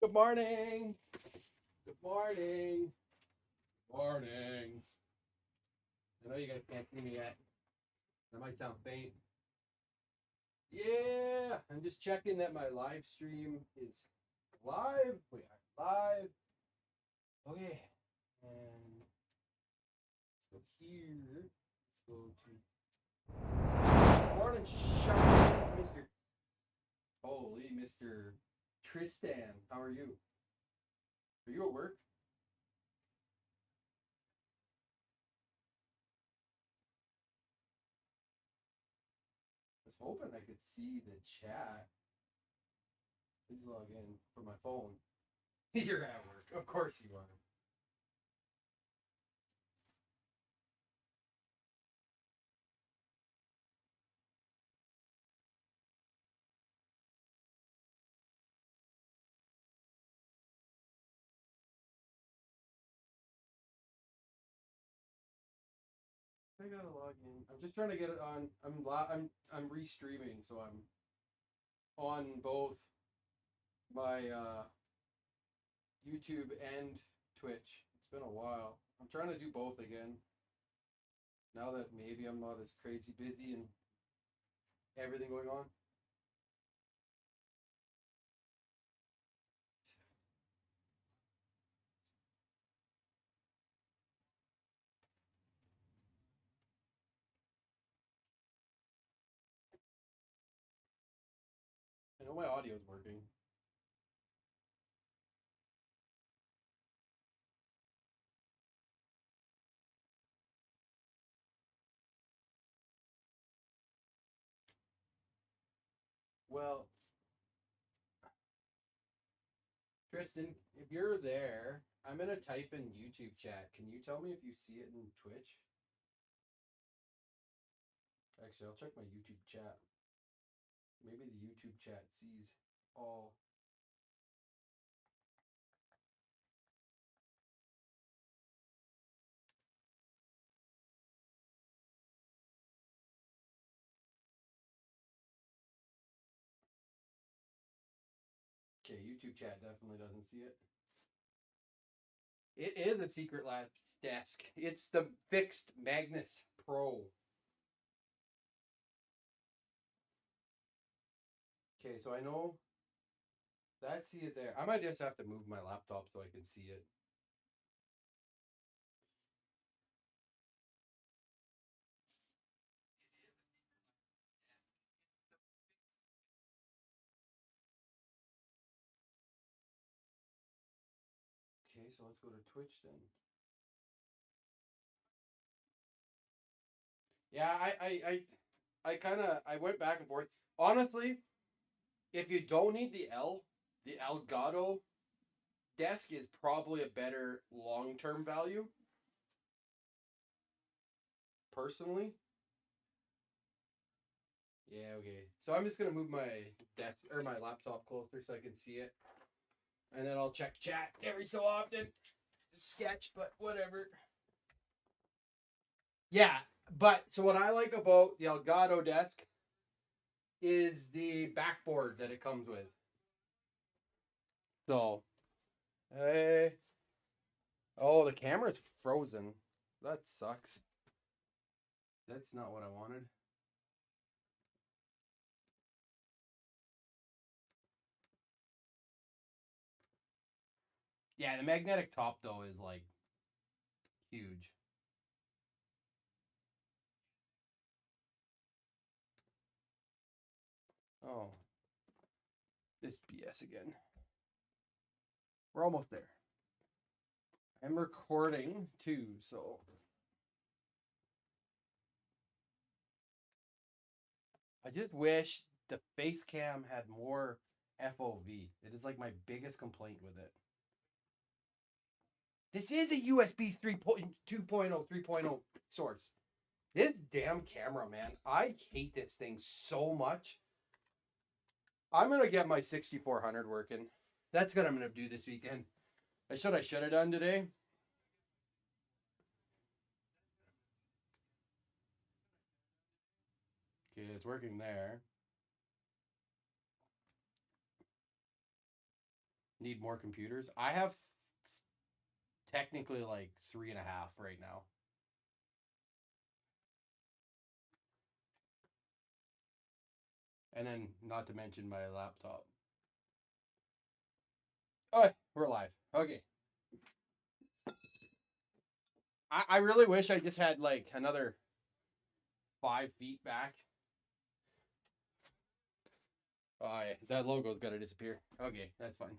Good morning. Good morning. Morning. I know you guys can't see me yet. That might sound faint. Yeah, I'm just checking that my live stream is live. We are live. Okay. And let's go here. Let's go to morning shot, Mr. Holy Mr. Tristan. How are you? Are you at work? I was hoping I could see the chat. Please log in from my phone. You're at work. Of course you are. I gotta log in. I'm just trying to get it on. I'm restreaming, so I'm on both my YouTube and Twitch. It's been a while. I'm trying to do both again. Now that maybe I'm not as crazy busy and everything going on. I know my audio is working. Well, Tristan, if you're there, I'm gonna type in YouTube chat. Can you tell me if you see it in Twitch? Actually, I'll check my YouTube chat. Maybe the YouTube chat sees all. Okay, YouTube chat definitely doesn't see it. It is a Secret Labs desk. It's the fixed Magnus Pro. Okay, so I know that's it there. I might just have to move my laptop so I can see it. Okay, so let's go to Twitch then. Yeah, I kind of I went back and forth. Honestly, if you don't need the Elgato desk is probably a better long-term value. Personally. Yeah, okay. So I'm just gonna move my desk or my laptop closer so I can see it. And then I'll check chat every so often. Sketch, but whatever. Yeah, but so what I like about the Elgato desk is the backboard that it comes with. So, hey, oh, the camera's frozen. That sucks. That's not what I wanted. Yeah, the magnetic top though is like huge. Oh, this BS again. We're almost there. I'm recording too, so I just wish the face cam had more FOV. It is like my biggest complaint with it. This is a USB 3.2.0, 3.0 source. This damn camera, man. I hate this thing so much. I'm going to get my 6400 working. That's what I'm going to do this weekend. That's what I should have done today. Okay, it's working there. need more computers. I have technically like 3.5 right now. And then not to mention my laptop. Oh, we're live. Okay. I really wish I just had like another 5 feet back. Oh, yeah, that logo's got to disappear. Okay, that's fine.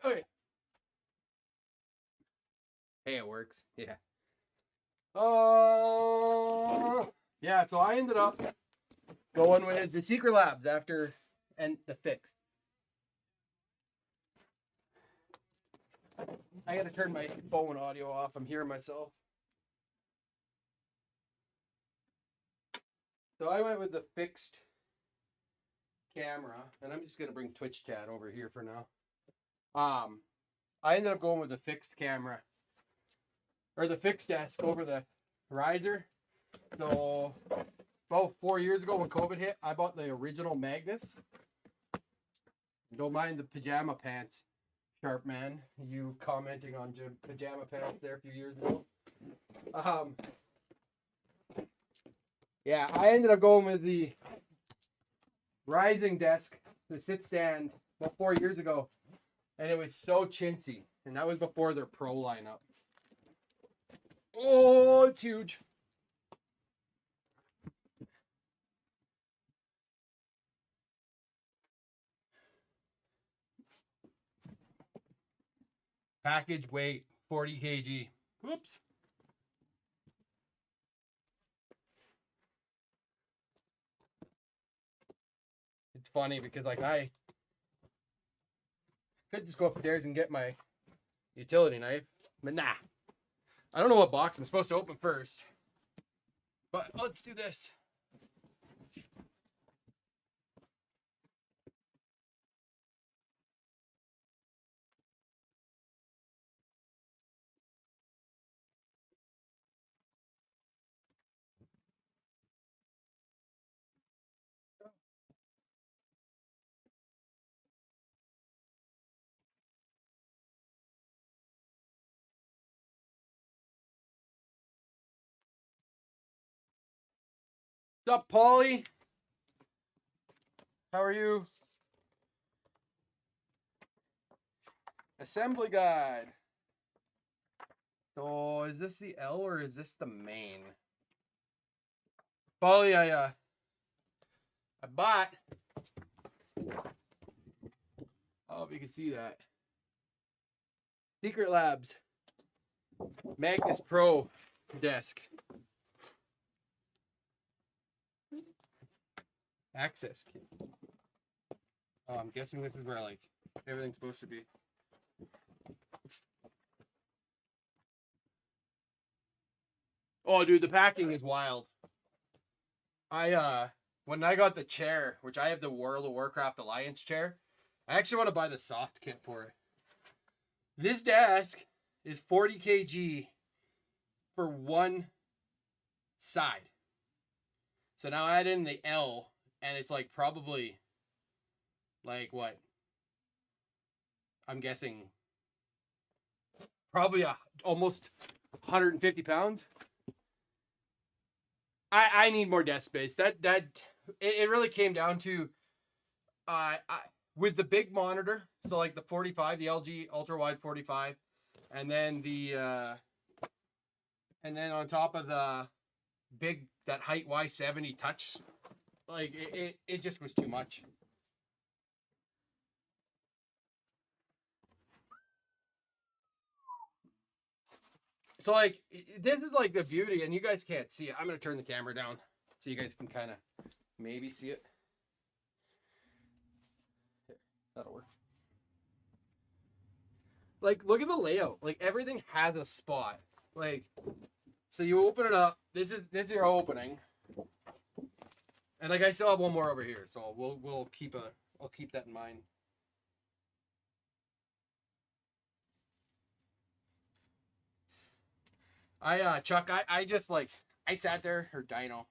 Okay. Hey, it works. Yeah. Oh, yeah. So I ended up going with the Secret Labs after and the fix. I got to turn my phone audio off. I'm hearing myself. So I went with the fixed camera, and I'm just gonna bring Twitch chat over here for now. I ended up going with the fixed camera or the fixed desk over the riser. So about 4 years ago when COVID hit, I bought the original Magnus. Don't mind the pajama pants, Sharp Man. You commenting on pajama pants there a few years ago. Yeah, I ended up going with the rising desk, the sit stand, about 4 years ago, and it was so chintzy, and that was before their Pro lineup. Oh, it's huge. Package weight 40 kg. Whoops. It's funny because like I could just go upstairs and get my utility knife, but nah. I don't know what box I'm supposed to open first. But let's do this. What's up, Paulie? How are you? Assembly guide. So is this the L or is this the main? Paulie, I bought. Oh, if you can see that. Secret Labs Magnus Pro desk. Access key. Oh, I'm guessing this is where like everything's supposed to be. Oh, dude, the packing is wild. When I got the chair, which I have the World of Warcraft Alliance chair, I actually want to buy the soft kit for it. This desk is 40 kg for one side. So now add in the L, and it's like probably like what? I'm guessing probably almost 150 pounds. I need more desk space. It really came down to with the big monitor, so like the 45, the LG ultra wide 45, and then on top of the big that height Y70 touch, like it just was too much. So like this is like the beauty, and you guys can't see it. I'm gonna turn the camera down so you guys can kind of maybe see it. Here, that'll work. Like look at the layout. Like everything has a spot. Like so you open it up. This is your opening, and like I still have one more over here. So I'll keep that in mind. Chuck, I just like I sat there or Dino.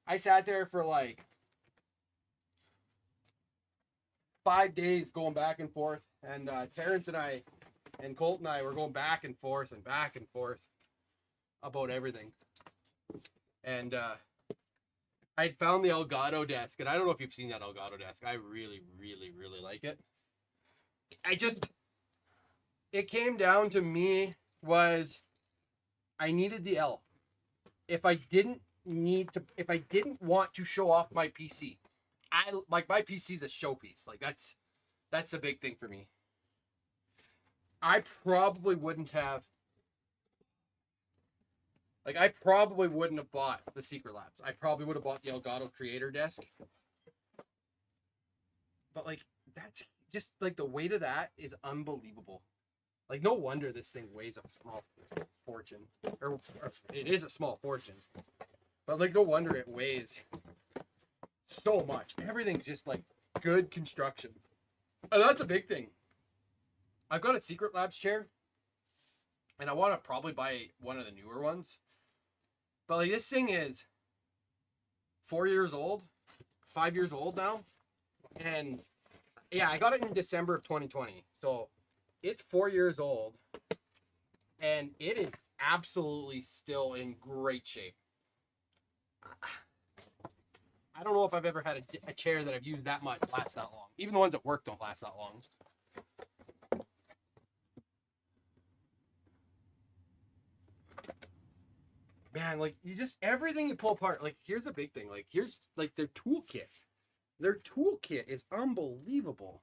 I sat there for like 5 days going back and forth, and Terrence and I and Colt and I were going back and forth about everything. And I found the Elgato desk, and I don't know if you've seen that Elgato desk. I really, really, really like it. It came down to me was I needed the L. If I didn't want to show off my PC, my PC's a showpiece. Like that's a big thing for me. I probably wouldn't have bought the Secret Labs. I probably would have bought the Elgato Creator desk. But like that's just like the weight of that is unbelievable. Like no wonder this thing weighs a small fortune. Or it is a small fortune. But like no wonder it weighs so much. Everything's just like good construction. And that's a big thing. I've got a Secret Labs chair. And I want to probably buy one of the newer ones. But like this thing is 4 years old. 5 years old now. And yeah, I got it in December of 2020. So it's 4 years old. And it is absolutely still in great shape. I don't know if I've ever had a chair that I've used that much last that long. Even the ones at work don't last that long. Man, like you just everything you pull apart. Like here's a big thing. Like here's like their toolkit. Their toolkit is unbelievable.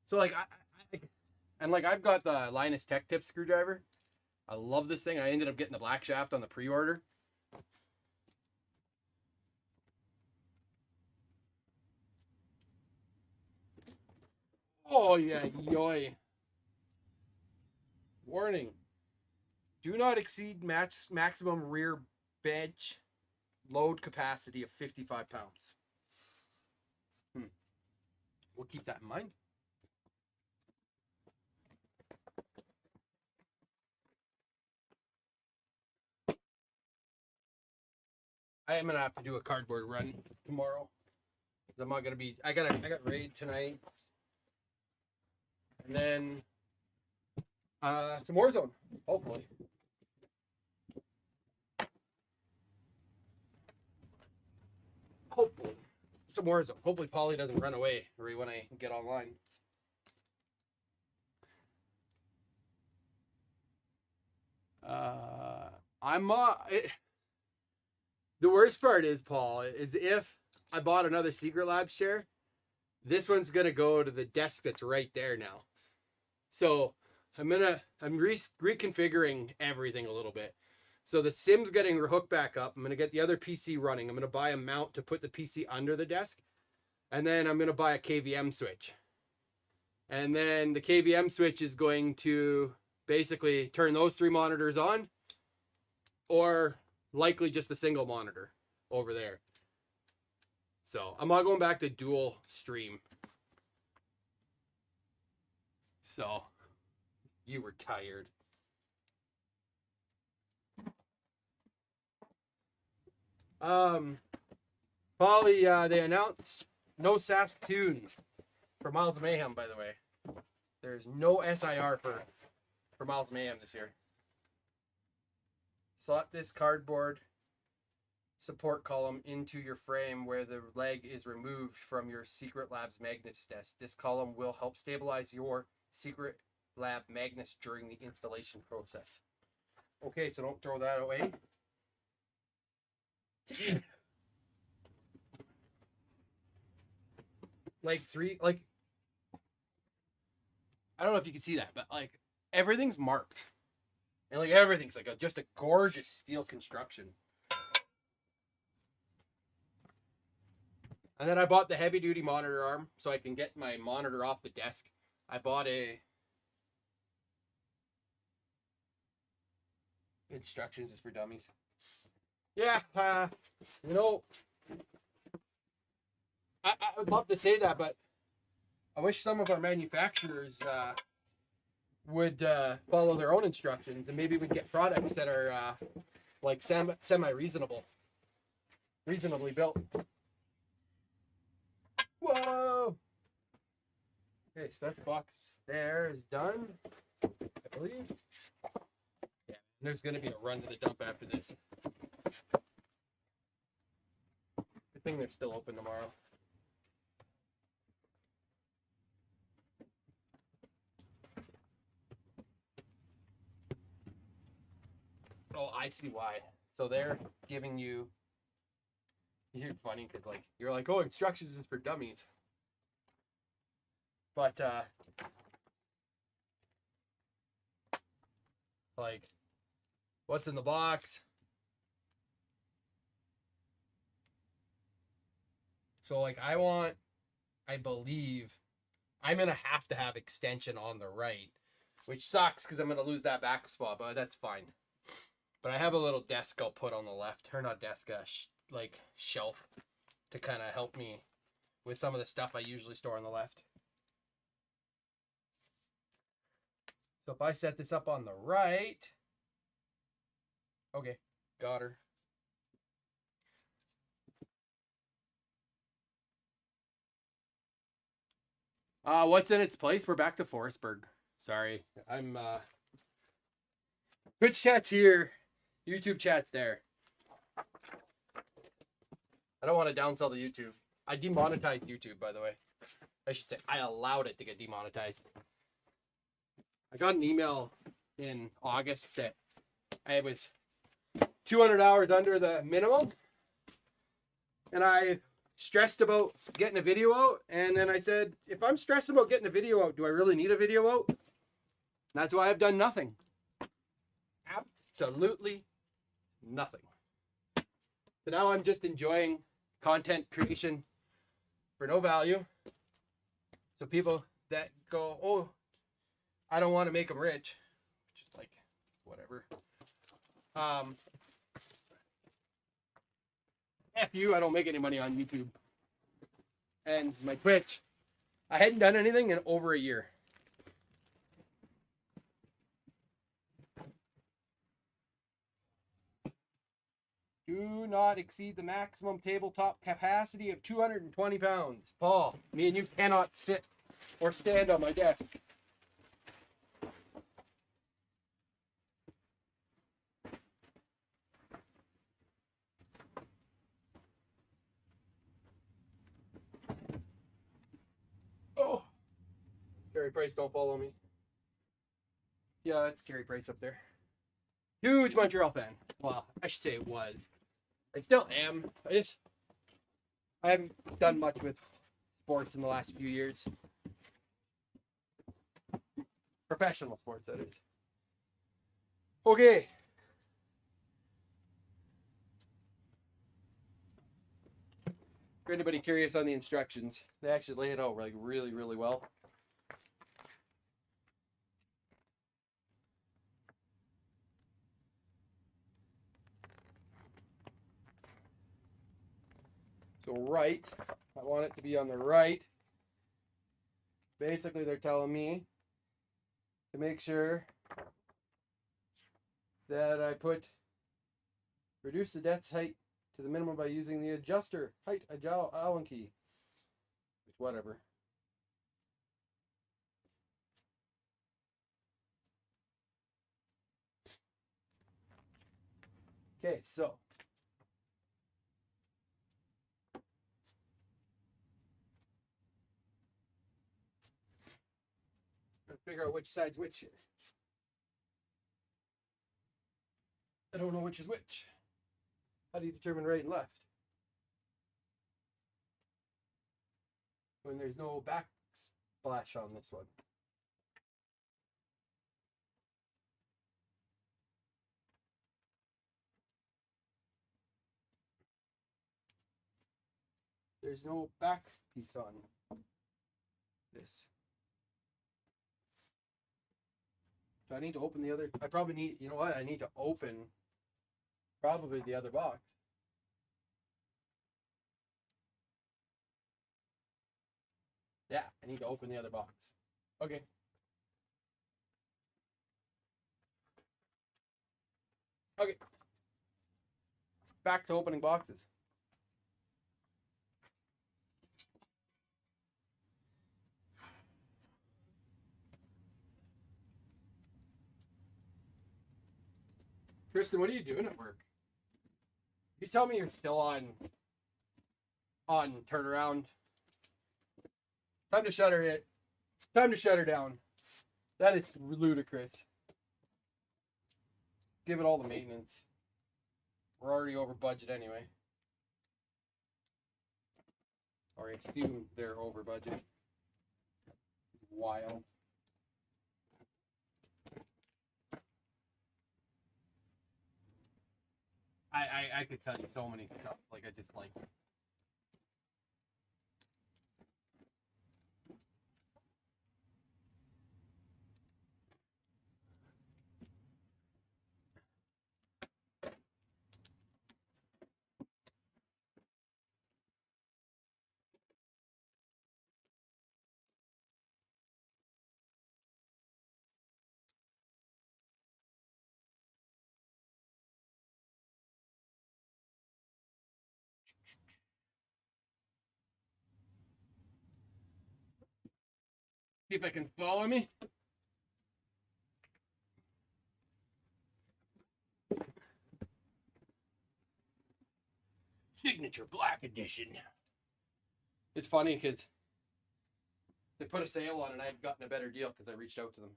So like I've got the Linus Tech Tip screwdriver. I love this thing. I ended up getting the black shaft on the pre-order. Oh yeah, yoy. Warning. Do not exceed maximum rear bench load capacity of 55 pounds. We'll keep that in mind. I am gonna have to do a cardboard run tomorrow. I'm not gonna be. I got raid tonight, and then some Warzone, hopefully. Hopefully, some Warzone. Hopefully, Polly doesn't run away right when I get online. The worst part is, Paul, is if I bought another Secret Labs chair, this one's gonna go to the desk that's right there now. So I'm reconfiguring everything a little bit. So the SIM's getting hooked back up. I'm gonna get the other PC running. I'm gonna buy a mount to put the PC under the desk, and then I'm gonna buy a KVM switch. And then the KVM switch is going to basically turn those 3 monitors on, or likely just a single monitor over there. So I'm not going back to dual stream. So you were tired. Polly, they announced no Saskatoon for Miles of Mayhem, by the way. There's no SIR for Miles of Mayhem this year. Slot this cardboard support column into your frame where the leg is removed from your Secret Labs magnets desk. This column will help stabilize your Secret Lab magnets during the installation process. Okay, so don't throw that away. I don't know if you can see that, but like everything's marked. And like everything's like just a gorgeous steel construction. And then I bought the heavy duty monitor arm so I can get my monitor off the desk. I bought a instructions is for dummies. Yeah, you know, I would love to say that, but I wish some of our manufacturers would follow their own instructions, and maybe we'd get products that are like semi-reasonably built. Whoa! Okay, so that box there is done, I believe. Yeah, there's going to be a run to the dump after this. I think they're still open tomorrow. Oh, I see why. So they're giving you. You're funny because you're like, oh, instructions is for dummies. But what's in the box? So I believe I'm gonna have to have extension on the right, which sucks because I'm gonna lose that back spot, but that's fine. But I have a little desk I'll put on the left, or not desk, shelf, to kind of help me with some of the stuff I usually store on the left. So if I set this up on the right, okay, got her. What's in its place? We're back to Forestburg. Sorry, I'm Twitch chat's here, YouTube chat's there. I don't want to downsell the YouTube. I demonetized YouTube, by the way. I should say I allowed it to get demonetized. I got an email in August that I was 200 hours under the minimum, and I stressed about getting a video out, and then I said, if I'm stressed about getting a video out, do I really need a video out? And that's why I've done nothing. Absolutely nothing. So now I'm just enjoying content creation for no value. So people that go, oh, I don't want to make them rich, which is like, whatever. F you, I don't make any money on YouTube. And my Twitch, I hadn't done anything in over a year. Do not exceed the maximum tabletop capacity of 220 pounds. Paul, me and you cannot sit or stand on my desk. Oh, Carey Price, don't follow me. Yeah, that's Carey Price up there. Huge Montreal fan. Well, I should say it was. I still am. I haven't done much with sports in the last few years. Professional sports, that is. Okay. For anybody curious on the instructions, they actually lay it out really, really well. So right, I want it to be on the right. Basically, they're telling me to make sure that I reduce the desk height to the minimum by using the adjuster height Allen key. Which, whatever. Okay, so let's figure out which side's which here. I don't know which is which. How do you determine right and left? When there's no backsplash on this one. There's no back piece on this. So I need to open the other. I probably need, you know what? I need to open probably the other box. Yeah, I need to open the other box. Okay. Okay. Back to opening boxes. Kristen, what are you doing at work? You tell me you're still on turnaround. Time to shut her Time to shut her down. That is ludicrous. Give it all the maintenance. We're already over budget anyway. Or I assume they're over budget. Wild. I could tell you so many stuff. Like I just like. See if I can follow me. Signature Black Edition. It's funny because they put a sale on and I've gotten a better deal because I reached out to them.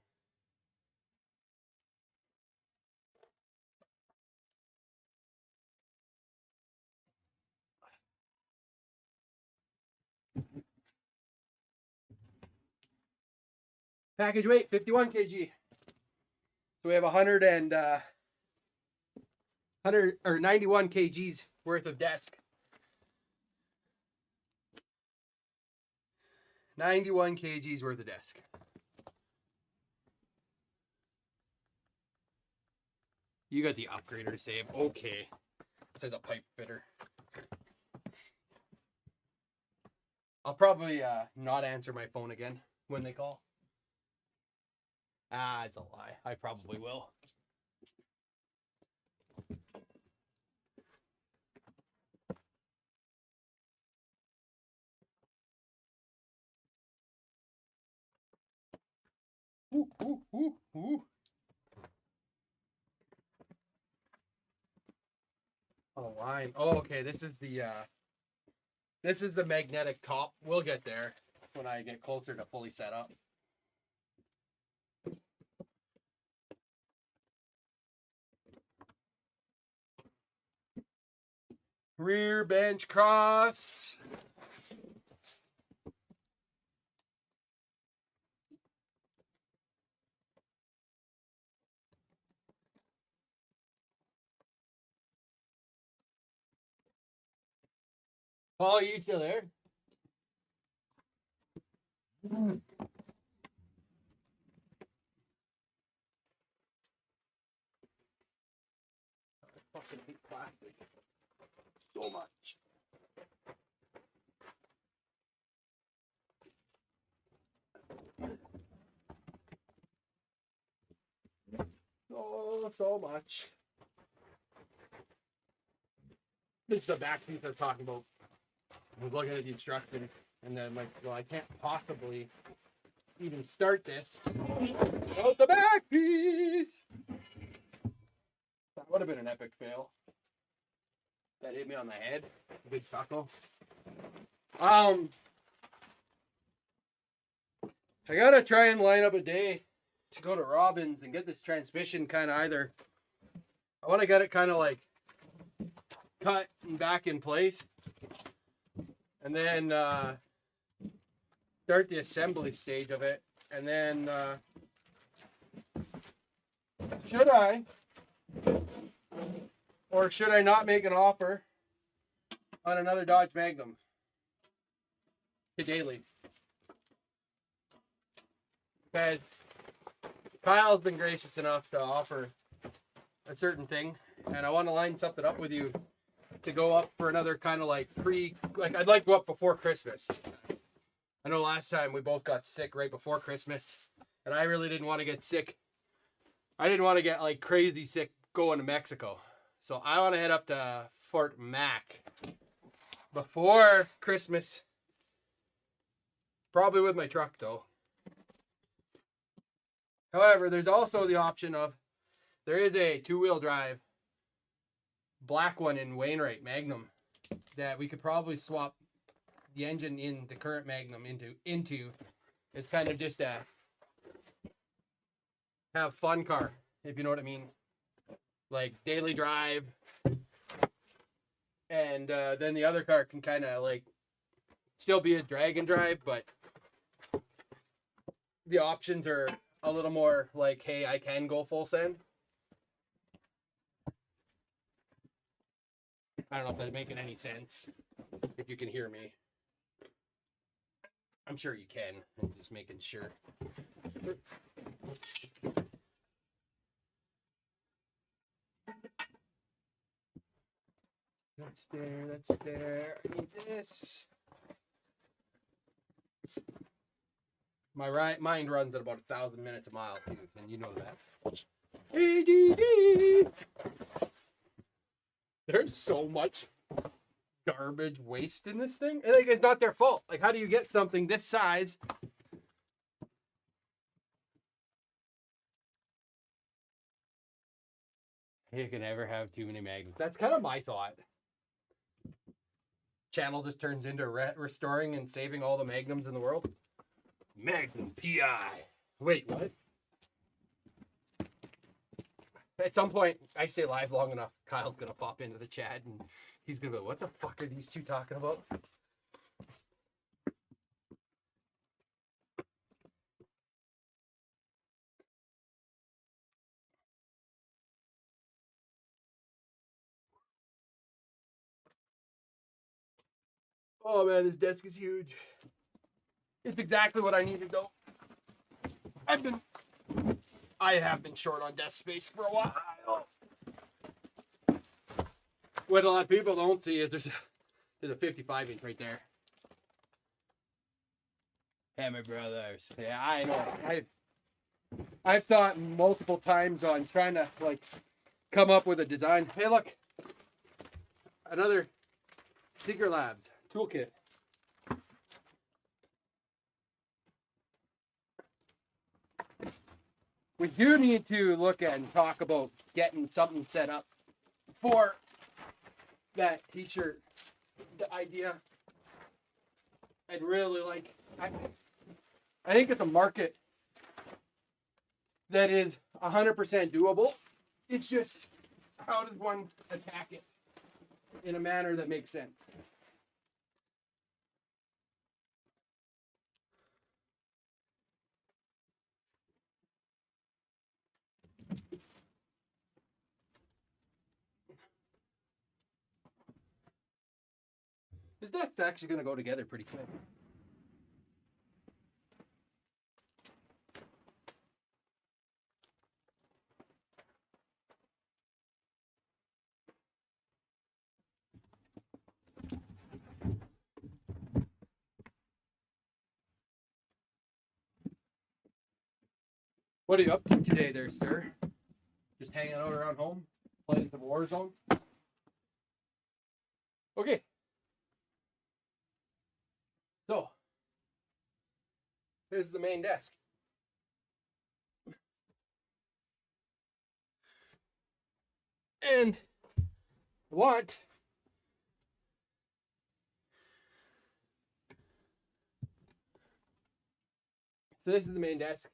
Package weight 51 kg. So we have 100 or 91 kgs worth of desk. 91 kgs worth of desk. You got the upgrader to save. Okay. It says a pipe fitter. I'll probably not answer my phone again when they call. Ah, it's a lie. I probably will. Ooh, ooh, ooh, ooh. Oh, line. Oh, okay. This is the magnetic top. We'll get there when I get closer to fully set up. Rear bench cross. Paul, are you still there? I fucking hate plastic so much. Oh, so much. This is the back piece I was talking about. I was looking at the instructions and then I'm like, well, I can't possibly even start this without the back piece. That would have been an epic fail. That hit me on the head. Big chuckle. I gotta try and line up a day to go to Robbins and get this transmission kind of either. I want to get it kind of like cut and back in place, and then start the assembly stage of it. And then should I or should I not make an offer on another Dodge Magnum to daily? Because Kyle's been gracious enough to offer a certain thing, and I want to line something up with you to go up for another kind of like I'd like to go up before Christmas. I know last time we both got sick right before Christmas, and I really didn't want to get sick. I didn't want to get like crazy sick going to Mexico. So I want to head up to Fort Mac before Christmas. Probably with my truck though. However, there's also the option of There is a 2-wheel drive black one in Wainwright Magnum that we could probably swap the engine in the current Magnum into. It's kind of just a have fun car, if you know what I mean. Like daily drive. And then the other car can kind of like still be a drag and drive, but the options are a little more like, hey, I can go full send. I don't know if that's making any sense. If you can hear me. I'm sure you can. I'm just making sure. That's there, that's there. I need this. My mind runs at about 1,000 minutes a mile, too, and you know that. ADD! There's so much garbage waste in this thing. And like, it's not their fault. Like, how do you get something this size? You can never have too many magnums. That's kind of my thought. Channel just turns into restoring and saving all the magnums in the world. Magnum PI. Wait, what? At some point, I stay live long enough, Kyle's gonna pop into the chat and he's gonna go, what the fuck are these two talking about? Oh man, this desk is huge. It's exactly what I needed though. I have been short on desk space for a while. What a lot of people don't see is there's a 55-inch right there. Hammer Brothers. Yeah, I know. I've thought multiple times on trying to like come up with a design. Hey, look, another Secret Labs toolkit. We do need to look at and talk about getting something set up for that t-shirt idea. I'd really like, I think it's a market that is 100% doable. It's just, how does one attack it in a manner that makes sense? This desk's actually going to go together pretty quick. What are you up to today there, sir? Just hanging out around home? Playing some Warzone? Okay. So, this is the main desk. And what so this is the main desk.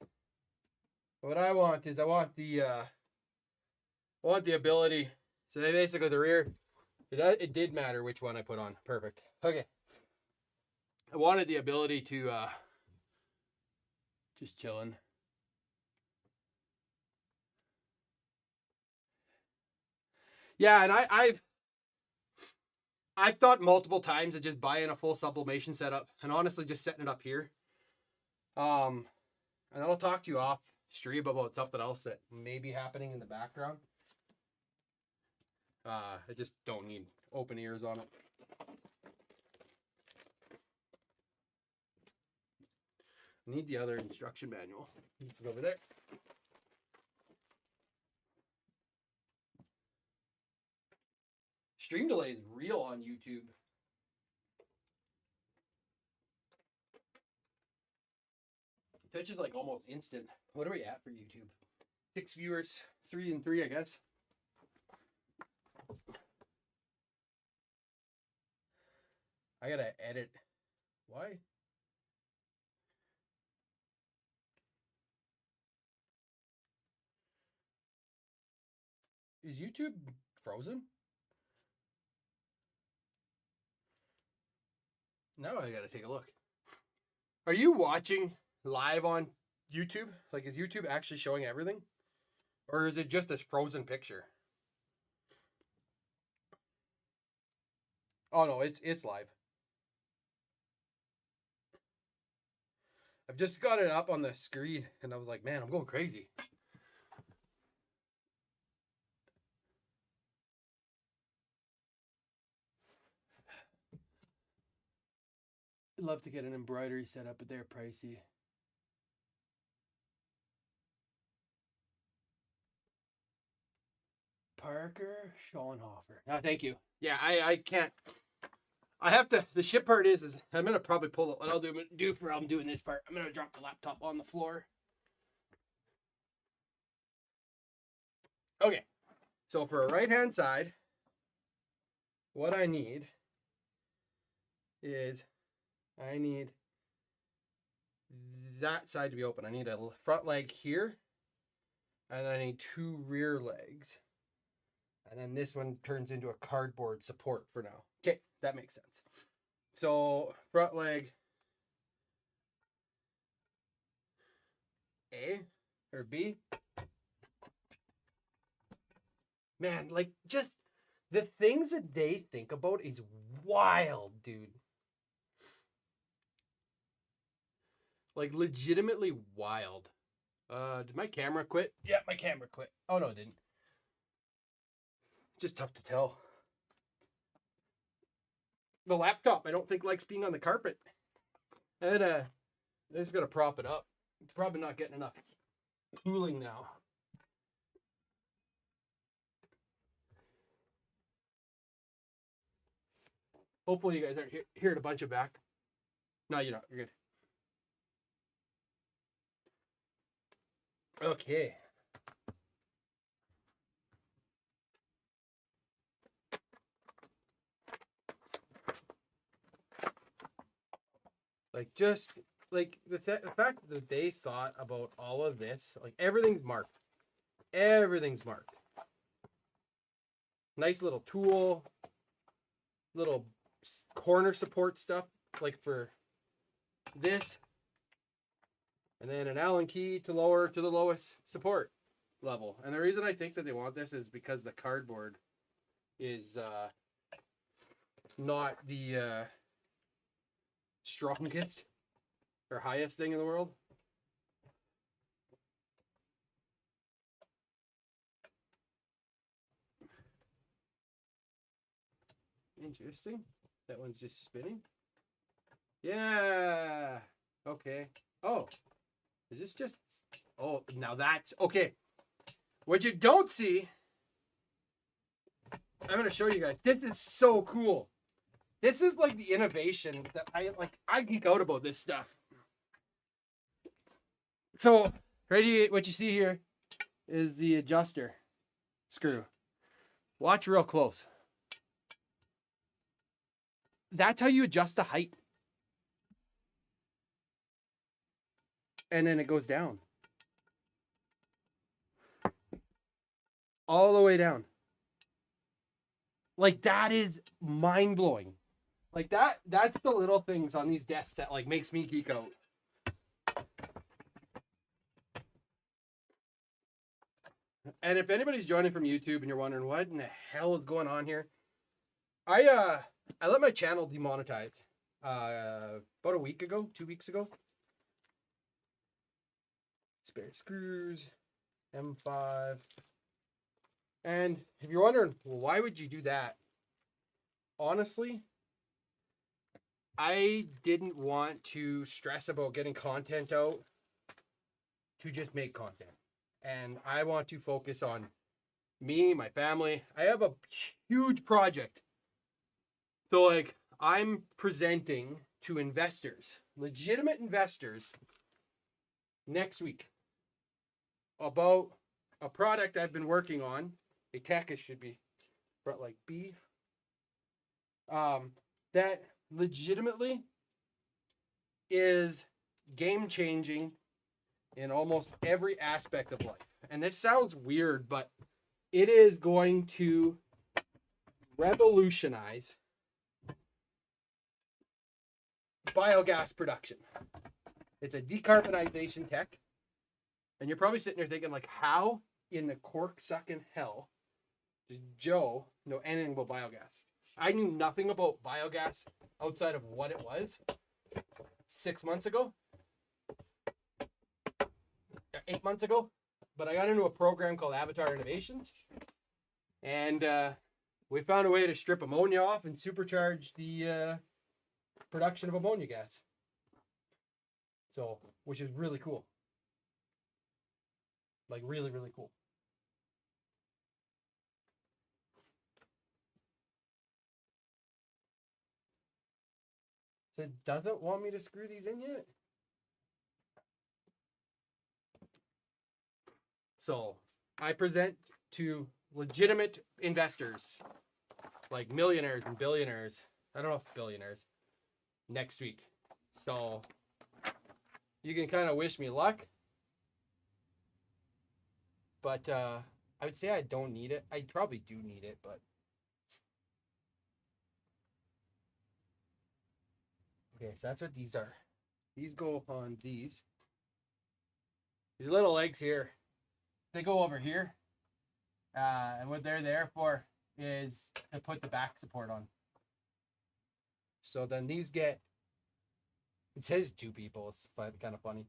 What I want is I want the ability. So they basically the rear. It did matter which one I put on. Perfect. Okay. I wanted the ability to just chilling. Yeah, and I've thought multiple times of just buying a full sublimation setup and honestly just setting it up here. And I'll talk to you off stream about something else that may be happening in the background. I just don't need open ears on it. I need the other instruction manual. It's over there. Stream delay is real on YouTube. Twitch is like almost instant. What are we at for YouTube? 6 viewers, 3 and 3, I guess. I gotta edit. Why? Is YouTube frozen? Now I gotta take a look. Are you watching live on YouTube? Like, is YouTube actually showing everything? Or is it just a frozen picture? Oh no, it's live. I've just got it up on the screen and I was like, man, I'm going crazy. I'd love to get an embroidery set up, but they're pricey. Parker Schoenhofer. No, thank you. Yeah, I can't. I have to. The shit part is I'm gonna probably pull it. What I'll do for I'm doing this part. I'm gonna drop the laptop on the floor. Okay, so for a right hand side, what I need is I need that side to be open. I need a front leg here, and I need 2 rear legs. And then this one turns into a cardboard support for now. Okay, that makes sense. So front leg A or B. Man, like, just the things that they think about is wild, dude. Like, legitimately wild. Did my camera quit? Yeah, my camera quit. Oh, no, it didn't. Just tough to tell. The laptop, I don't think likes being on the carpet. And I just gotta prop it up. It's probably not getting enough cooling now. Hopefully you guys aren't hearing a bunch of back. No, you're not. You're good. Okay. Like, just like the fact that they thought about all of this, like everything's marked. Everything's marked. Nice little tool, little corner support stuff, like for this, and then an Allen key to lower to the lowest support level. And the reason I think that they want this is because the cardboard is not the strongest or highest thing in the world. Interesting. That one's just spinning. Yeah. Okay. Oh, is this just... Oh, now that's... Okay. What you don't see... I'm going to show you guys. This is so cool. This is like the innovation that I geek out about this stuff. So, right, what you see here is the adjuster screw. Watch real close. That's how you adjust the height. And then it goes down. All the way down. Like, that is mind-blowing. Like, that's the little things on these desks that, like, makes me geek out. And if anybody's joining from YouTube and you're wondering what in the hell is going on here, I let my channel demonetize about a week ago, 2 weeks ago. Spare screws, M5. And if you're wondering, well, why would you do that? Honestly, I didn't want to stress about getting content out to just make content. And I want to focus on me, my family. I have a huge project. So, like, I'm presenting to investors, legitimate investors, next week about a product I've been working on. A tech, it should be, but like B. That legitimately is game changing in almost every aspect of life. And this sounds weird, but it is going to revolutionize biogas production. It's a decarbonization tech. And you're probably sitting there thinking, like, how in the cork sucking hell does Joe know anything about biogas? I knew nothing about biogas outside of what it was 6 months ago, 8 months ago. But I got into a program called Avatar Innovations, and we found a way to strip ammonia off and supercharge the production of ammonia gas. So, which is really cool. Like, really, really cool. So it doesn't want me to screw these in yet? So I present to legitimate investors, like millionaires and billionaires. I don't know if billionaires, next week. So you can kind of wish me luck. But I would say I don't need it. I probably do need it, but. Okay, so that's what these are. These go on these. These little legs here, they go over here. And what they're there for is to put the back support on. So then these get, it says 2 people. It's kind of funny.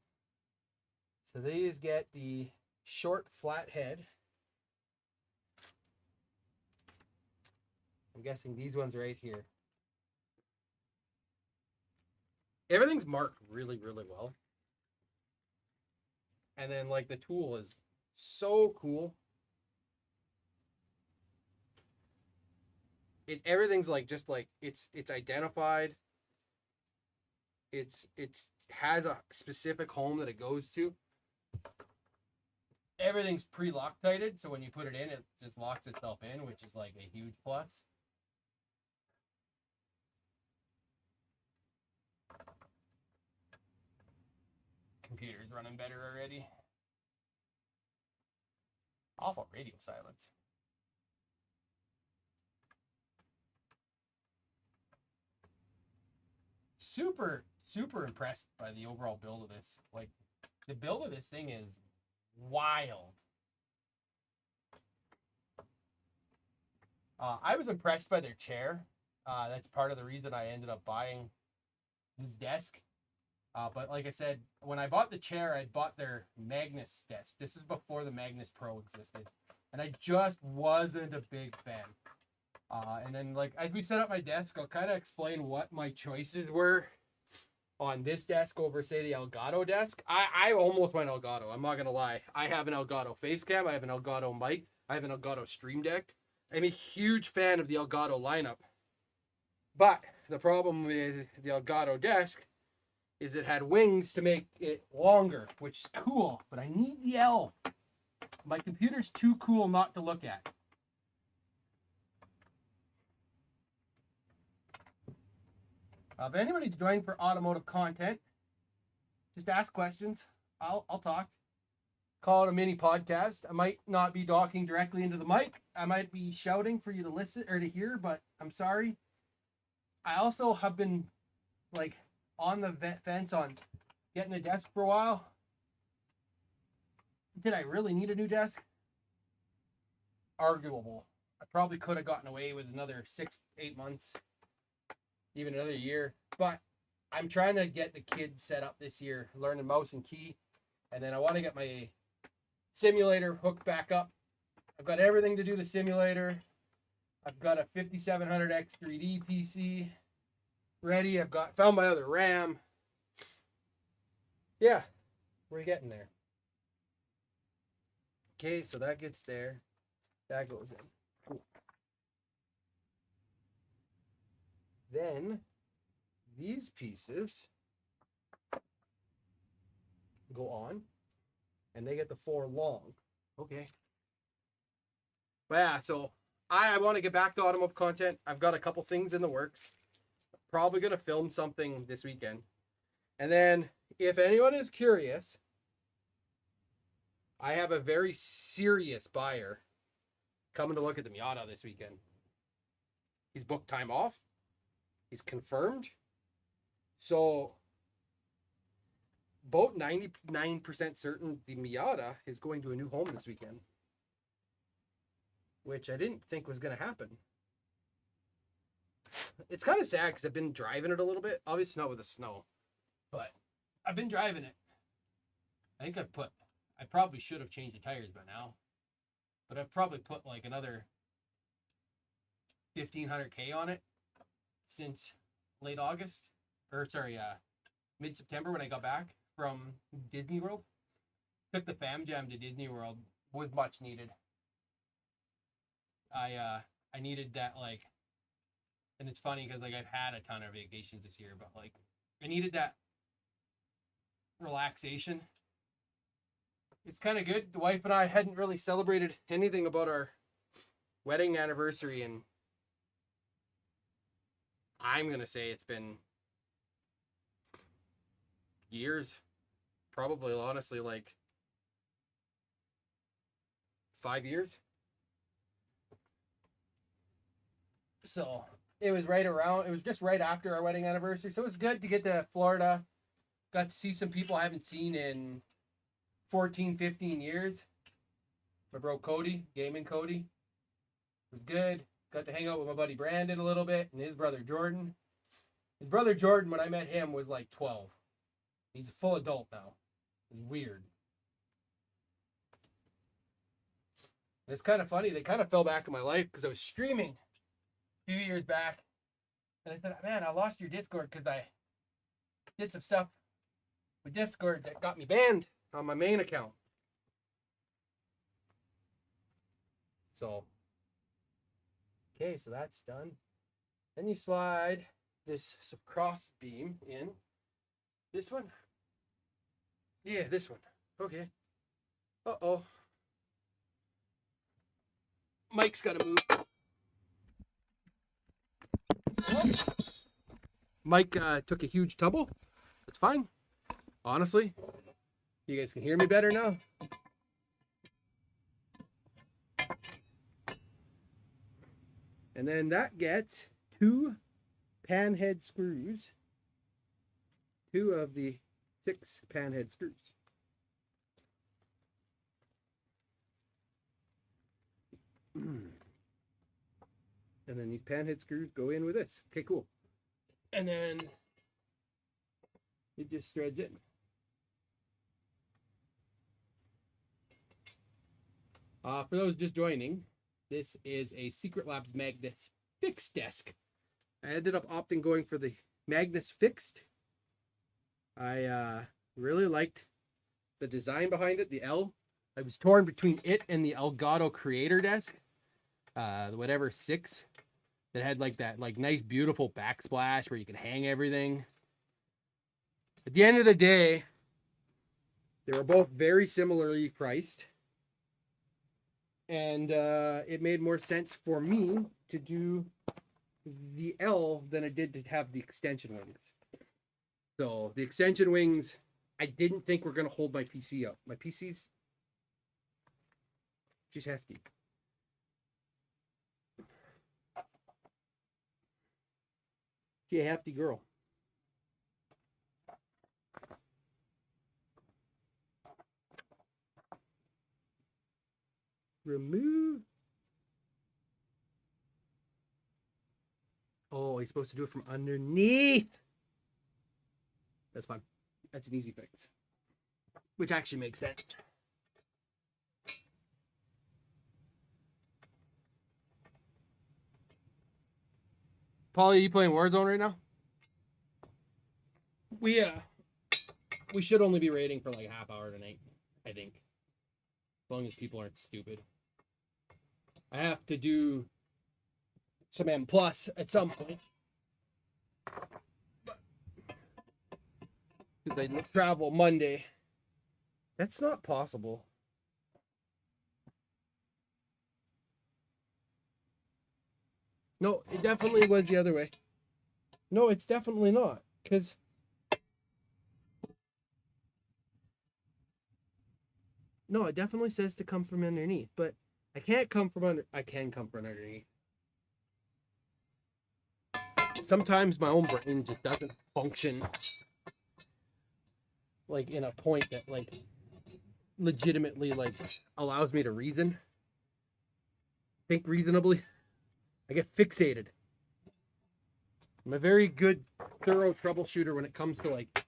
So these get the short flat head. I'm guessing these ones right here. Everything's marked really, really well. And then like the tool is so cool. Everything's like just like it's identified. It has a specific home that it goes to. Everything's pre-Loctited, so when you put it in, it just locks itself in, which is like a huge plus. Computer's running better already. Awful radio silence. Super, super impressed by the overall build of this. Like, the build of this thing is wild. I was impressed by their chair. That's part of the reason I ended up buying this desk. But like I said, when I bought the chair, I bought their Magnus desk. This is before the Magnus Pro existed. And I just wasn't a big fan. And then, like, as we set up my desk, I'll kind of explain what my choices were on this desk over, say, the Elgato desk. I almost went Elgato. I'm not going to lie. I have an Elgato Facecam. I have an Elgato mic. I have an Elgato Stream Deck. I'm a huge fan of the Elgato lineup. But the problem with the Elgato desk is it had wings to make it longer, which is cool. But I need the L. My computer's too cool not to look at. If anybody's joined for automotive content, just ask questions. I'll talk. Call it a mini podcast. I might not be talking directly into the mic. I might be shouting for you to listen or to hear, but I'm sorry. I also have been like on the fence on getting a desk for a while. Did I really need a new desk? Arguable. I probably could have gotten away with another 6-8 months. Even another year, but I'm trying to get the kids set up this year, learning mouse and key, and then I want to get my simulator hooked back up. I've got everything to do the simulator. I've got a 5700X 3D PC ready. I've found my other RAM. Yeah, we're getting there. Okay, so that gets there. That goes in. Cool. Then these pieces go on and they get the 4 long. Okay. But yeah, so I want to get back to automotive content. I've got a couple things in the works. Probably going to film something this weekend. And then, if anyone is curious, I have a very serious buyer coming to look at the Miata this weekend. He's booked time off. He's confirmed. So, about 99% certain the Miata is going to a new home this weekend. Which I didn't think was going to happen. It's kind of sad because I've been driving it a little bit. Obviously not with the snow. But I've been driving it. I think I probably should have changed the tires by now. But I've probably put like another 1,500K on it since late August. Mid-September when I got back from Disney World. Took the Fam Jam to Disney World. Was much needed. I needed that, like, and it's funny because like I've had a ton of vacations this year, but like I needed that relaxation. It's kind of good. The wife and I hadn't really celebrated anything about our wedding anniversary, and I'm gonna say it's been years, probably honestly like 5 years. So it was just right after our wedding anniversary. So it was good to get to Florida. Got to see some people I haven't seen in 14, 15 years. My bro Cody, Gaming Cody. It was good. Got to hang out with my buddy Brandon a little bit and his brother Jordan. His brother Jordan, when I met him, was like 12. He's a full adult now. It's weird. It's kind of funny. They kind of fell back in my life because I was streaming a few years back. And I said, man, I lost your Discord because I did some stuff with Discord that got me banned on my main account. So, okay, so that's done. Then you slide this cross beam in. This one? Yeah, this one. Okay. Uh-oh. Mike's got to move. Mike took a huge tumble. That's fine. Honestly, you guys can hear me better now. And then that gets 2 panhead screws. 2 of the 6 panhead screws. And then these panhead screws go in with this. Okay, cool. And then it just threads in. For those just joining, this is a Secret Labs Magnus fixed desk. I ended up opting going for the Magnus fixed. I really liked the design behind it, the L. I was torn between it and the Elgato Creator desk, the whatever 6, that had like that like nice beautiful backsplash where you can hang everything. At the end of the day, they were both very similarly priced. And it made more sense for me to do the L than it did to have the extension wings. So the extension wings, I didn't think were going to hold my PC up. My PC's just hefty. She's a hefty girl. Remove. Oh, he's supposed to do it from underneath. That's fine. That's an easy fix. Which actually makes sense. Paulie, are you playing Warzone right now? We should only be raiding for like a half hour tonight, I think. As long as people aren't stupid. I have to do some M plus at some point. Because I travel Monday. That's not possible. No, it definitely was the other way. No, it's definitely not. Because... No, it definitely says to come from underneath. But I can't come from under... I can come from underneath. Sometimes my own brain just doesn't function like in a point that like legitimately like allows me to think reasonably. I get fixated. I'm a very good thorough troubleshooter when it comes to like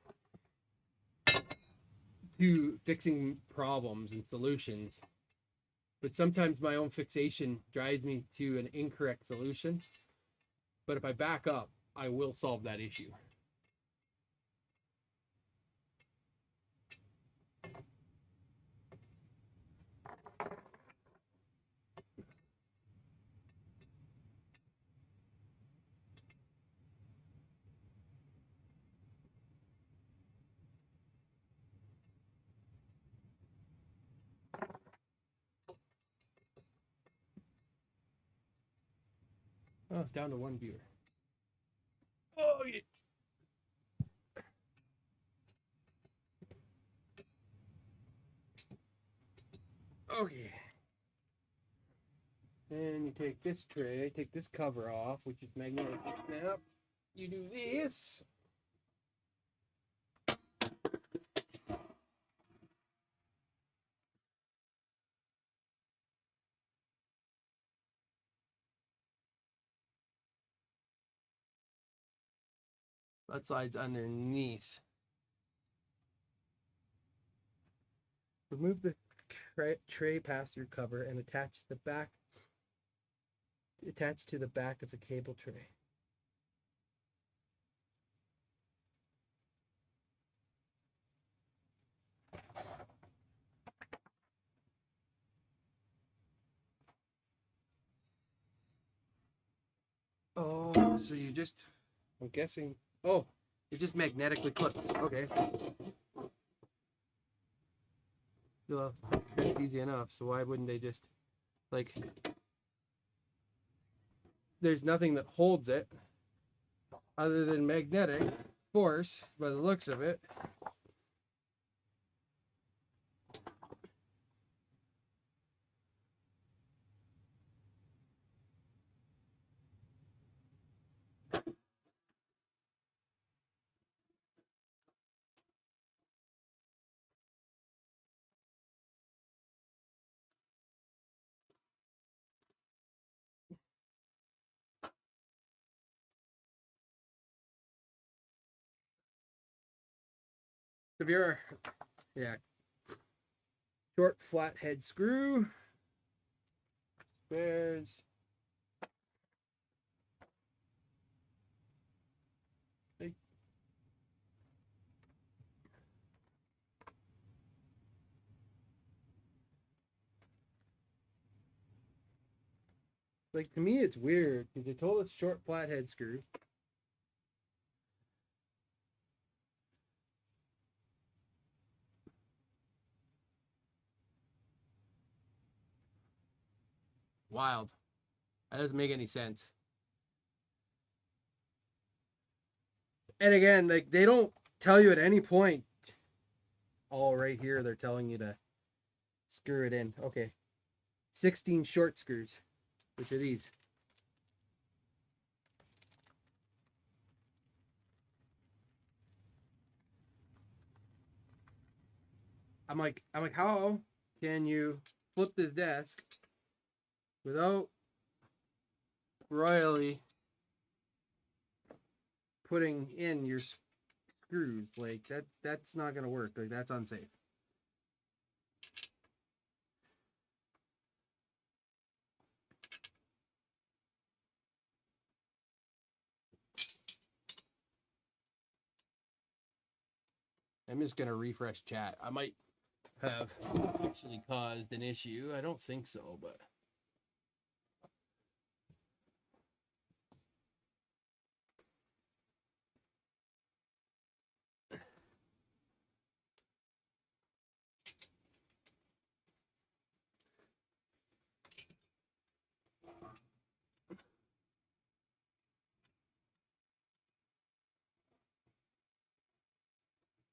to fixing problems and solutions, but sometimes my own fixation drives me to an incorrect solution. But if I back up, I will solve that issue. Oh, down to one viewer. Oh, yeah. Okay. And you take this tray, take this cover off, which is magnetic snap. You do this. That slides underneath. Remove the tray pass-through cover and attach to the back of the cable tray. Oh, so you just, I'm guessing, oh, it just magnetically clips. Okay. Well, that's easy enough, so why wouldn't they just, like, there's nothing that holds it other than magnetic force by the looks of it. If you're, yeah, short flathead screw, spares. Like, to me, it's weird because they told us short flathead screw. Wild. That doesn't make any sense. And again, like, they don't tell you at any point. All right here, they're telling you to screw it in. Okay. 16 short screws, which are these. I'm like, how can you flip this desk without royally putting in your screws? Like, that's not gonna work. Like, that's unsafe. I'm just gonna refresh chat. I might have actually caused an issue. I don't think so, but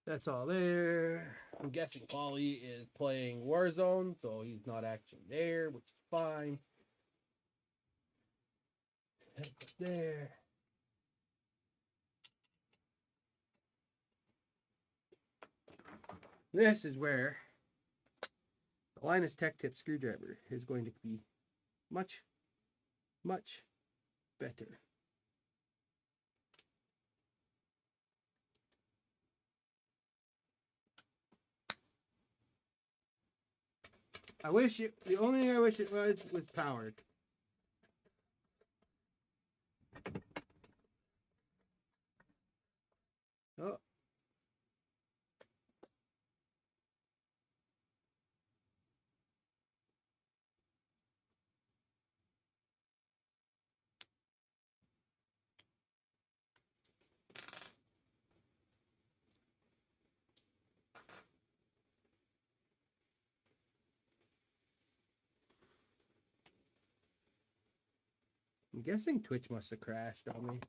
That's all there. I'm guessing Polly is playing Warzone, so he's not actually there, which is fine. That goes there. This is where the Linus Tech Tip screwdriver is going to be much, much better. I wish it, the only thing I wish it was powered. Oh. I'm guessing Twitch must have crashed on me.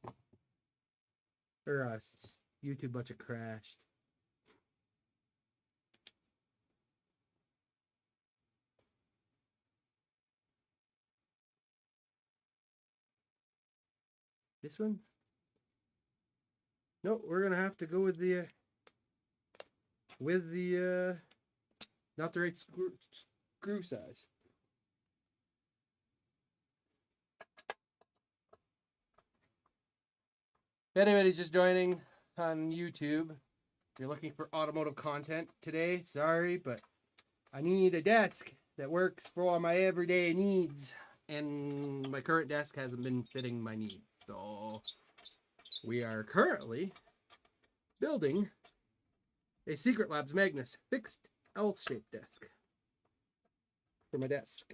Or YouTube must have crashed. This one? No, we're gonna have to go with the not the right screw size. If anybody's just joining on YouTube, if you're looking for automotive content today, sorry, but I need a desk that works for my everyday needs, and my current desk hasn't been fitting my needs. So we are currently building a Secret Labs Magnus fixed L-shaped desk for my desk.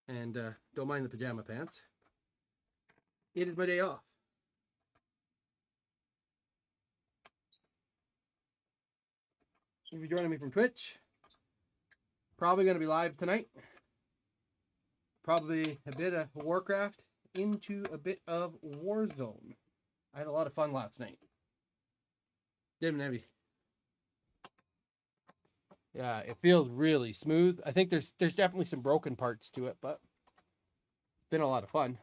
And don't mind the pajama pants. It is my day off. If you're joining me from Twitch, probably going to be live tonight. Probably a bit of Warcraft into a bit of Warzone. I had a lot of fun last night. Dim heavy. Yeah, it feels really smooth. I think there's definitely some broken parts to it, but it's been a lot of fun.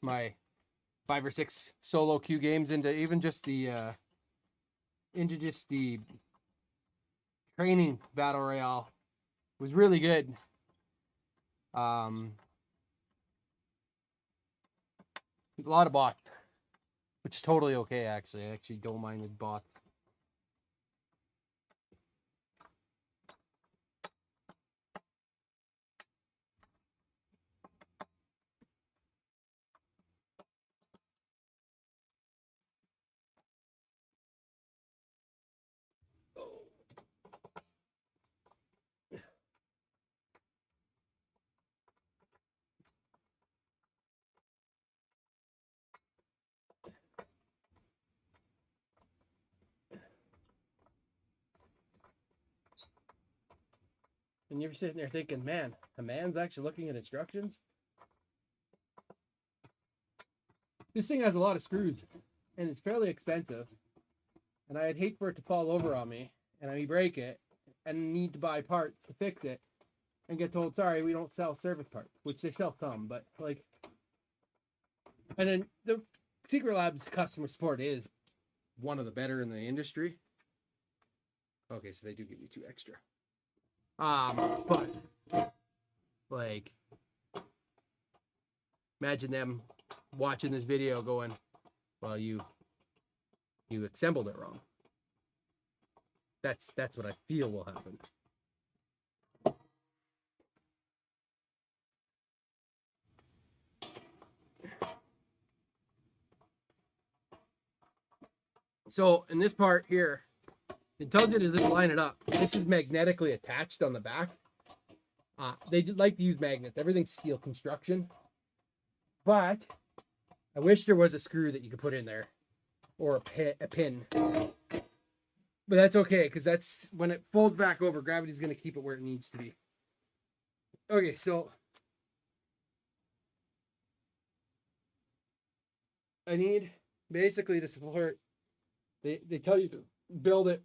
My 5 or 6 solo queue games into even just the training battle royale was really good. A lot of bots, which is totally okay. Actually, I actually don't mind with bots. And you're sitting there thinking, man, a man's actually looking at instructions? This thing has a lot of screws, and it's fairly expensive. And I'd hate for it to fall over on me, and I break it, and need to buy parts to fix it, and get told, sorry, we don't sell service parts, which they sell some, but like... And then the Secret Labs customer support is one of the better in the industry. Okay, so they do give you 2 extra. But like, imagine them watching this video going, well, you assembled it wrong. That's what I feel will happen. So in this part here, it tells you to just line it up. This is magnetically attached on the back. They like to use magnets. Everything's steel construction. But I wish there was a screw that you could put in there. Or a pin. But that's okay, because that's when it folds back over, gravity's going to keep it where it needs to be. Okay, so I need basically to support, they tell you to build it,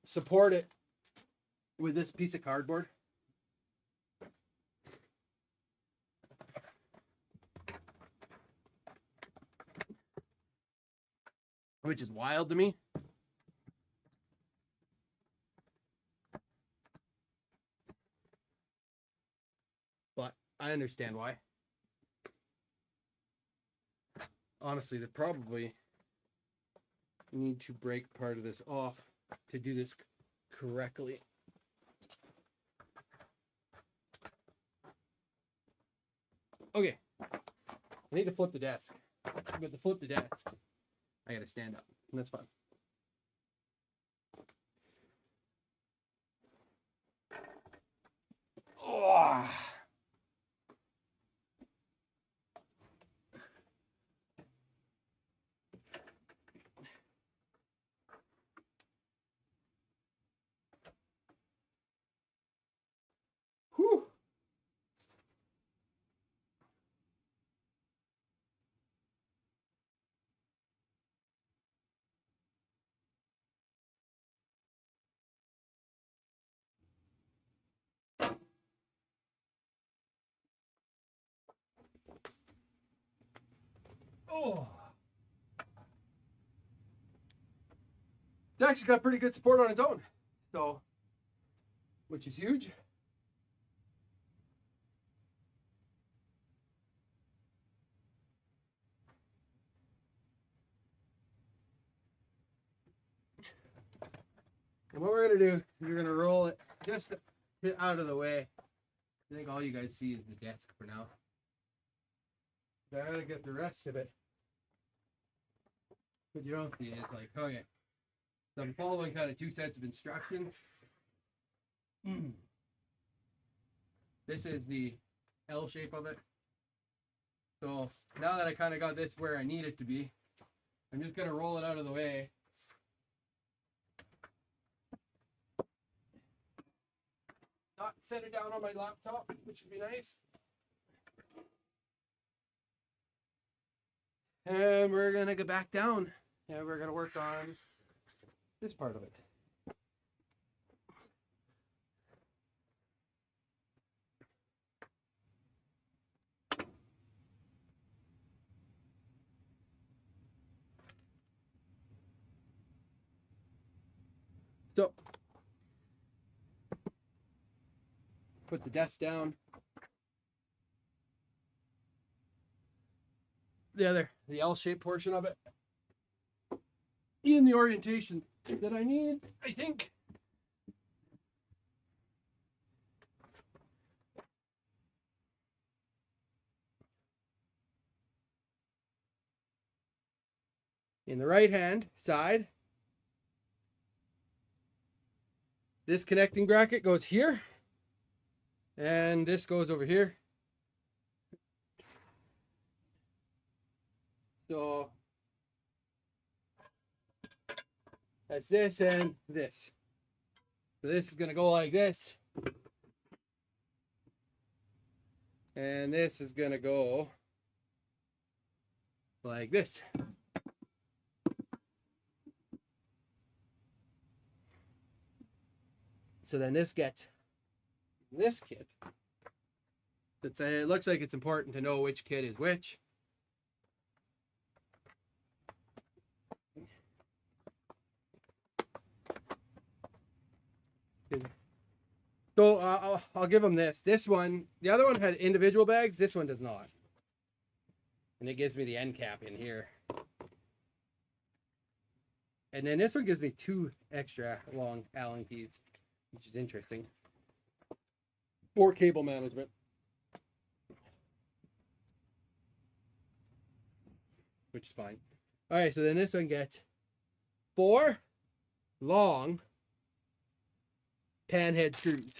support it with this piece of cardboard. Which is wild to me. But I understand why. Honestly, they probably need to break part of this off to do this correctly. Okay. I need to flip the desk. But to flip the desk, I gotta stand up. And that's fun. Oh. Whew. Oh. It's actually got pretty good support on its own. So, which is huge. And what we're going to do, you're going to roll it just out of the way. I think all you guys see is the desk for now. I gotta get the rest of it. What you don't see is like, okay, so I'm following kind of two sets of instructions. This is the L shape of it. So now that I kind of got this where I need it to be, I'm just gonna roll it out of the way. Not set it down on my laptop, which would be nice. And we're gonna go back down and we're gonna work on this part of it. So, put the desk down. The L-shaped portion of it in the orientation that I need, I think. In the right hand side, this connecting bracket goes here, and this goes over here. So that's this and this. So this is going to go like this. And this is going to go like this. So then this gets this kit. It looks like it's important to know which kit is which. So I'll give them this. This one, the other one had individual bags. This one does not. And it gives me the end cap in here. And then this one gives me 2 extra long Allen keys, which is interesting. For cable management. Which is fine. All right, so then this one gets 4 long pan head screws.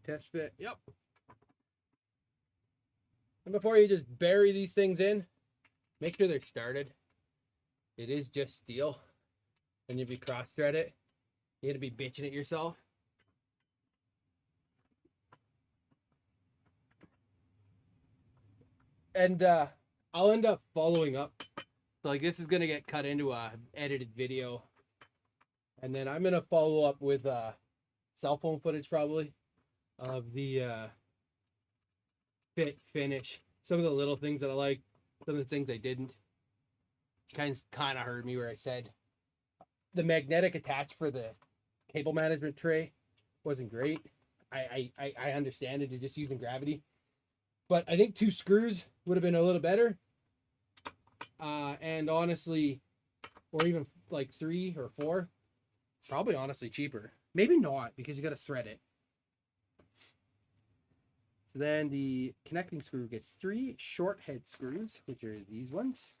Test fit, yep. And before you just bury these things in, make sure they're started. It is just steel. And if you cross thread it, You gotta be bitching at yourself. And I'll end up following up. So like this is gonna get cut into a edited video. And then I'm gonna follow up with cell phone footage probably of the fit, finish, some of the little things that I like, some of the things I didn't. Kind of heard me where I said the magnetic attach for the cable management tray wasn't great. I understand it, you're just using gravity. But I think 2 screws would have been a little better. And honestly, or even like 3 or 4, probably honestly cheaper. Maybe not, because you got to thread it. So then the connecting screw gets 3 short head screws, which are these ones.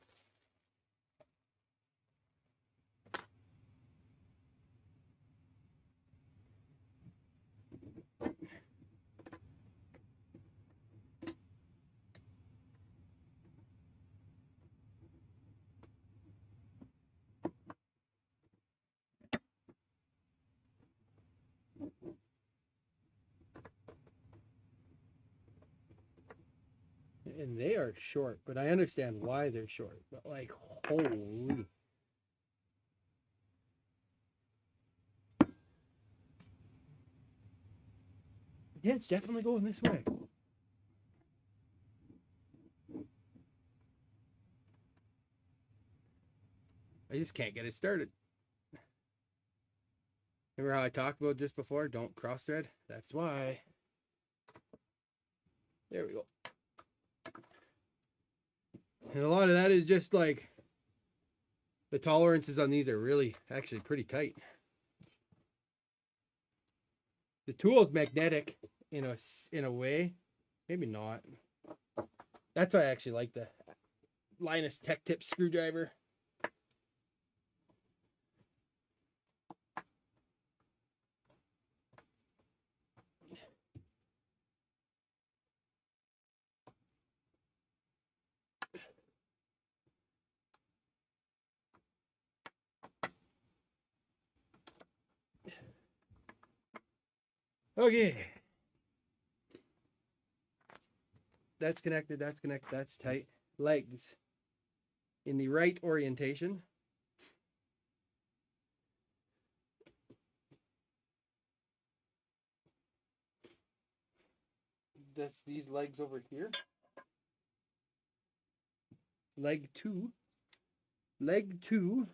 And they are short, but I understand why they're short. But like, holy. Yeah, it's definitely going this way. I just can't get it started. Remember how I talked about just before? Don't cross thread. That's why. There we go. And a lot of that is just like the tolerances on these are really actually pretty tight. The tool is magnetic in a way, maybe not. That's why I actually like the Linus Tech Tip screwdriver. Okay. That's connected, that's connected, that's tight. Legs in the right orientation. That's these legs over here. Leg 2. Leg 2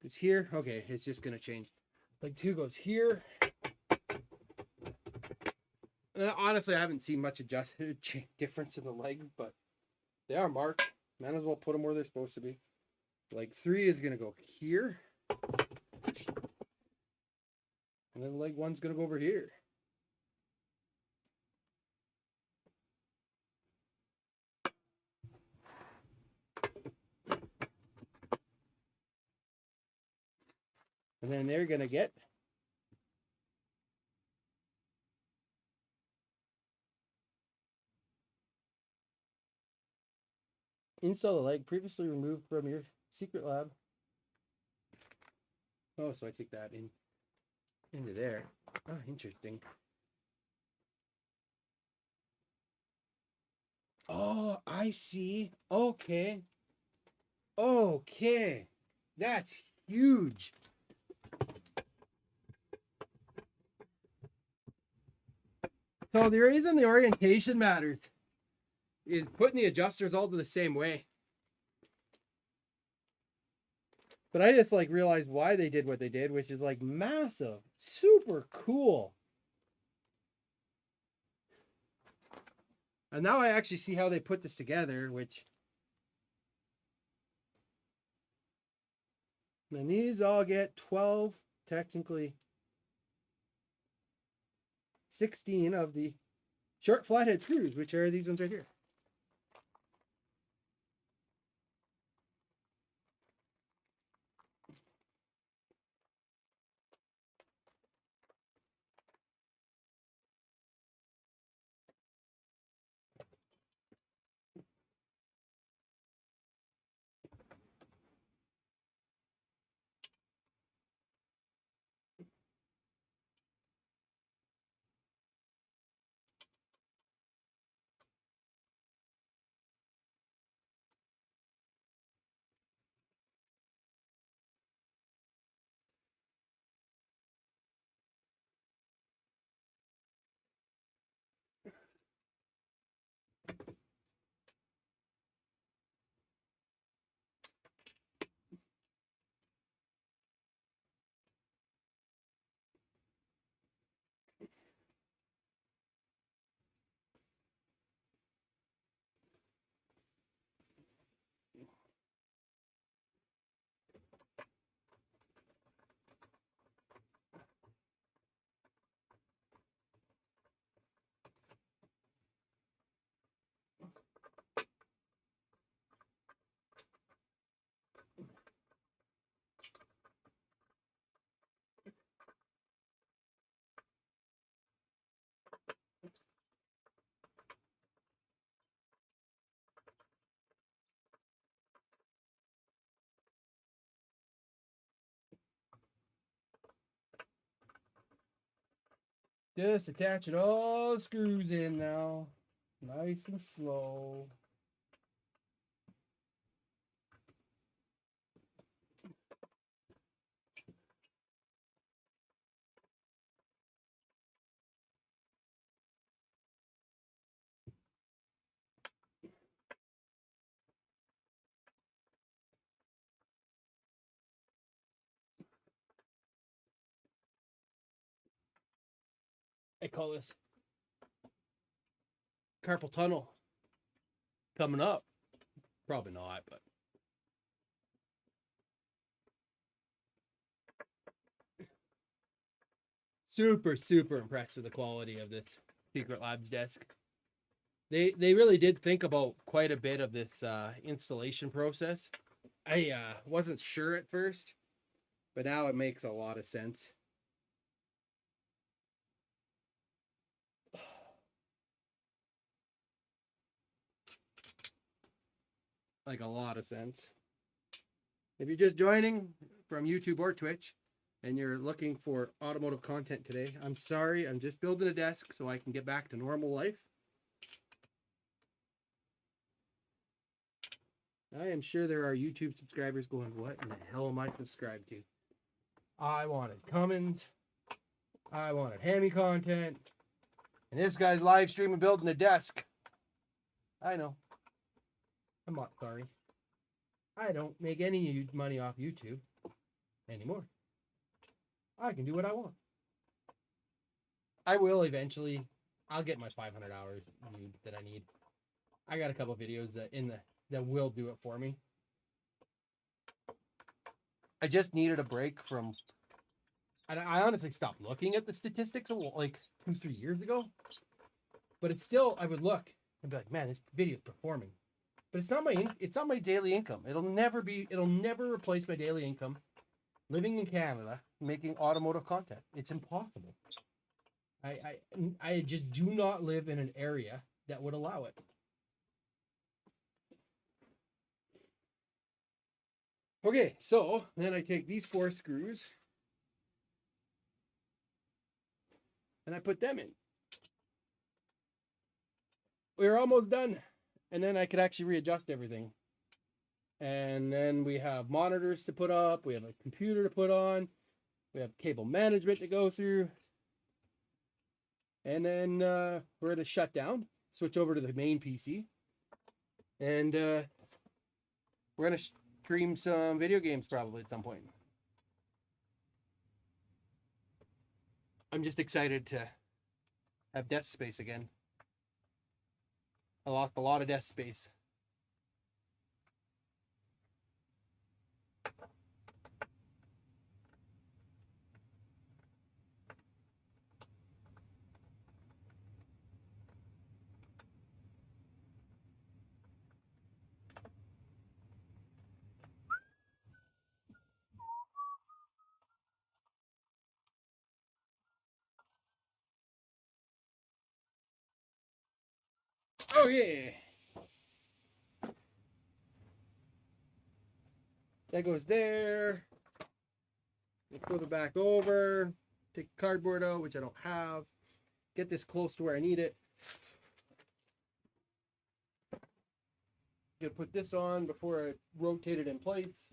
is here. Okay, it's just going to change. Leg 2 goes here. And honestly, I haven't seen much difference in the legs, but they are marked. Might as well put them where they're supposed to be. Leg 3 is going to go here. And then leg 1's going to go over here. And then they're going to get install the leg previously removed from your secret lab. Oh, so I take that into there. Oh, interesting. Oh, I see. Okay. Okay. That's huge. So the reason the orientation matters is putting the adjusters all to the same way. But I just like realized why they did what they did, which is like massive, super cool. And now I actually see how they put this together, which and these all get 12, technically 16 of the short flathead screws, which are these ones right here. Just attaching all the screws in now. Nice and slow. I call this carpal tunnel coming up. Probably not, but super impressed with the quality of this Secret Labs desk. They really did think about quite a bit of this installation process. I wasn't sure at first, but now it makes a lot of sense. Like a lot of sense. If you're just joining from YouTube or Twitch and you're looking for automotive content today, I'm sorry, I'm just building a desk so I can get back to normal life. I am sure there are YouTube subscribers going, what in the hell am I subscribed to? I wanted Cummins. I wanted hammy content. And this guy's live streaming building a desk. I know. I'm not sorry. I don't make any money off YouTube anymore. I can do what I want. I will eventually. I'll get my 500 hours that I need. I got a couple videos that will do it for me. I just needed a break from. I honestly stopped looking at the statistics like 2-3 years ago. But it's still, I would look and be like, man, this video is performing. But it's not my daily income. It'll never replace my daily income. Living in Canada, making automotive content. It's impossible. I just do not live in an area that would allow it. Okay, so then I take these 4 screws and I put them in. We're almost done. And then I could actually readjust everything. And then we have monitors to put up. We have a computer to put on. We have cable management to go through. And then we're going to shut down, switch over to the main PC. And we're going to stream some video games probably at some point. I'm just excited to have desk space again. I lost a lot of desk space. Oh yeah. That goes there. Let's flip it back over. Take the cardboard out, which I don't have. Get this close to where I need it. Gonna put this on before I rotate it in place.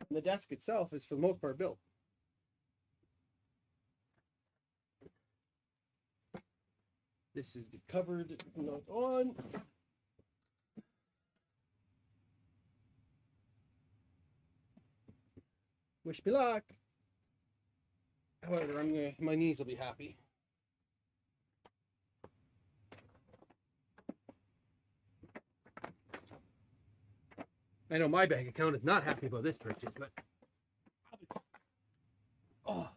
And the desk itself is for the most part built. This is the covered not on. Wish me luck. However, my knees will be happy. I know my bank account is not happy about this purchase, but oh.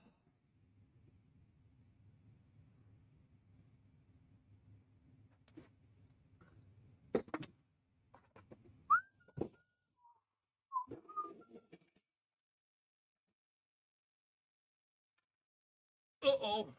Uh-oh.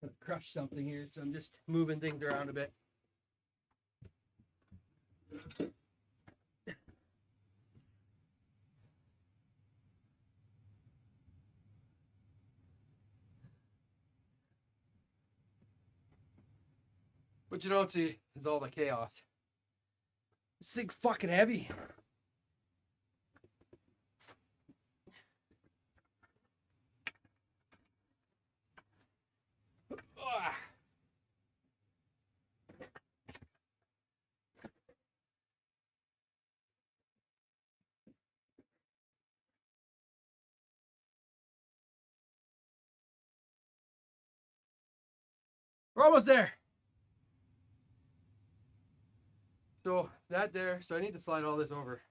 Gonna crush something here, so I'm just moving things around a bit. What you don't see is all the chaos. This thing's fucking heavy. Ugh. We're almost there. So that there, so I need to slide all this over.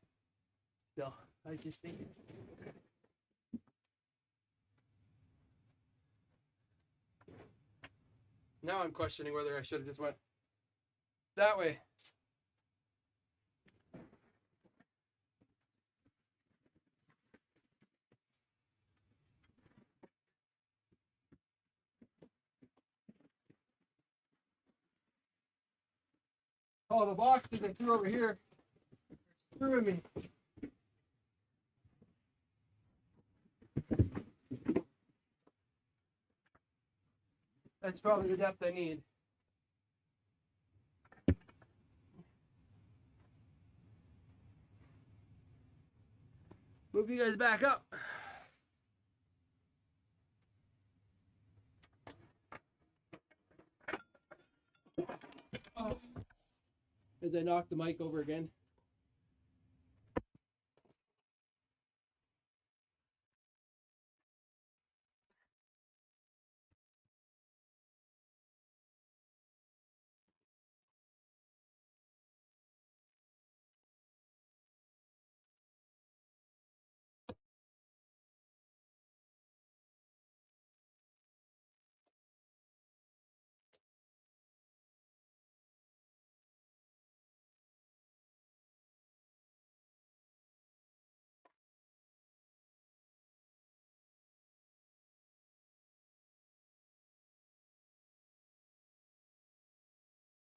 Still, I just think it's... Now I'm questioning whether I should have just went that way. Oh, the boxes I threw over here are screwing me. That's probably the depth I need. Move you guys back up. Oh. As I knock the mic over again.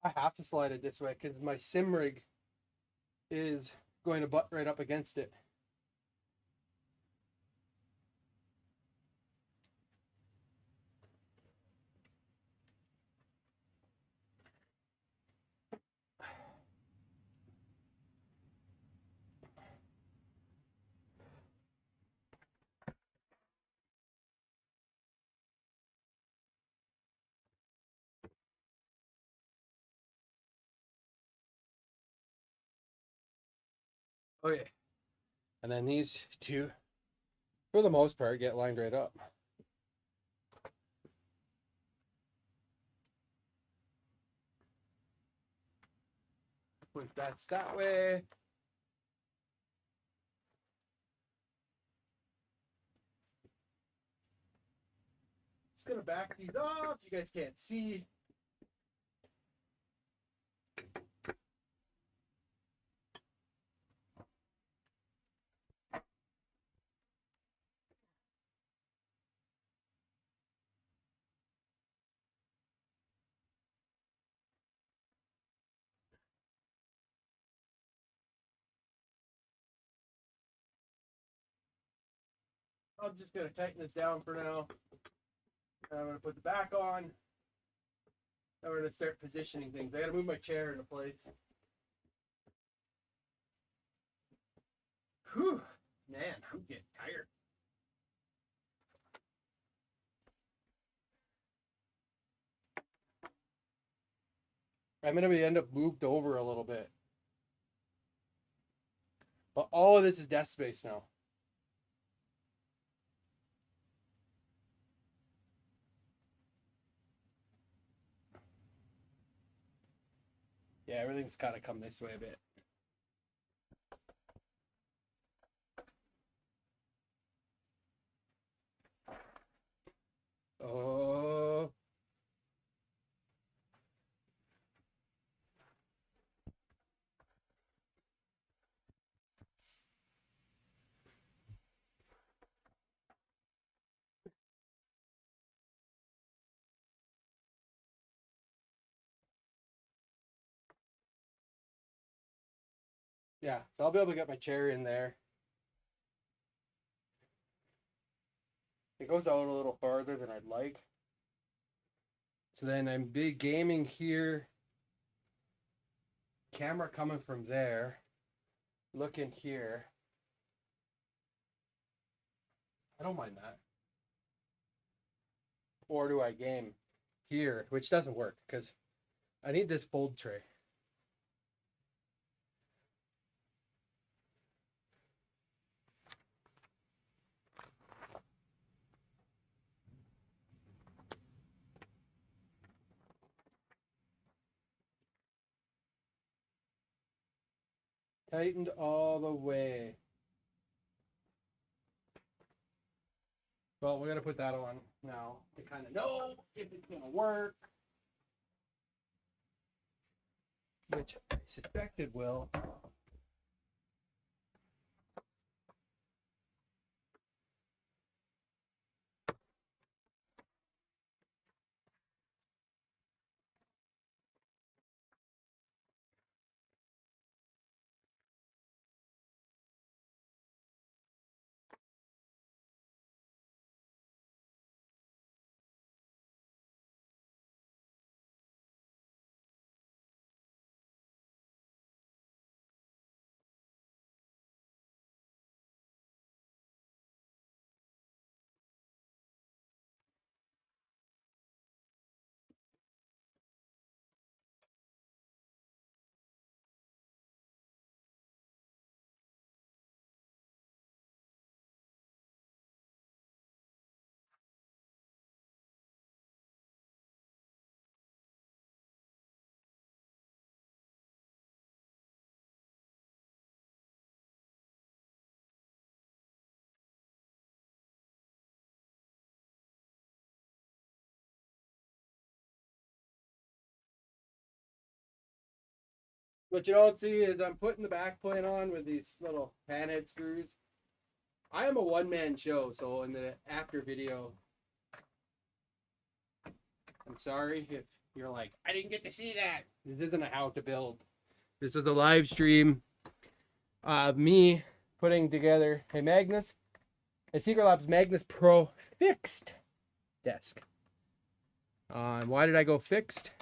I have to slide it this way because my sim rig is going to butt right up against it. Okay. And then these two, for the most part, get lined right up. Once that's that way. Just gonna back these off. You guys can't see. I'm just gonna tighten this down for now. And I'm gonna put the back on. Now we're gonna start positioning things. I gotta move my chair into place. Whew, man, I'm getting tired. I'm gonna end up moved over a little bit. But all of this is desk space now. Yeah, everything's gotta come this way a bit. Oh. Yeah, so I'll be able to get my chair in there. It goes out a little farther than I'd like. So then I'm big gaming here. Camera coming from there. Looking here. I don't mind that. Or do I game here, which doesn't work because I need this fold tray. Tightened all the way. Well, we're going to put that on now to kind of know if it's going to work. Which I suspect it will. What you don't see is I'm putting the back plate on with these little panhead screws. I am a one-man show, so in the after video, I'm sorry if you're like, I didn't get to see that. This isn't a how to build. This is a live stream of me putting together a Secret Labs Magnus Pro fixed desk. Why did I go fixed?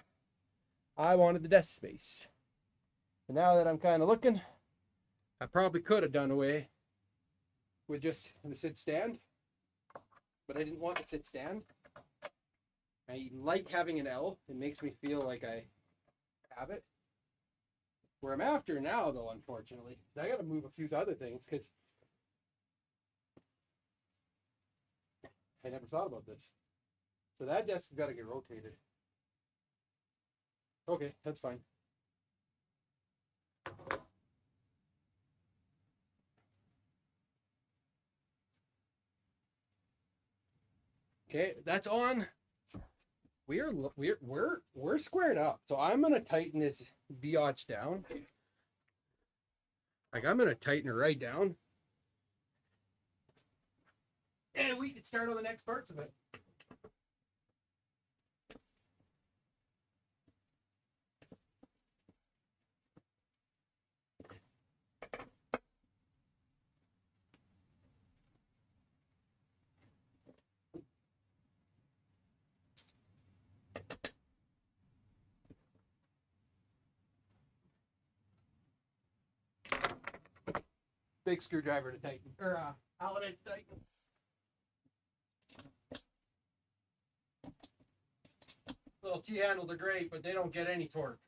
I wanted the desk space. And now that I'm kind of looking, I probably could have done away with just the sit stand, but I didn't want the sit stand. I like having an L. It makes me feel like I have it. Where I'm after now, though, unfortunately, is I got to move a few other things because I never thought about this. So that desk has got to get rotated. Okay, that's fine. Okay, that's on. We're squared up. So I'm gonna tighten this biatch down. Like I'm gonna tighten it right down. And we can start on the next parts of it. Big screwdriver to tighten, or Allen to tighten. Little T-handles are great, but they don't get any torque.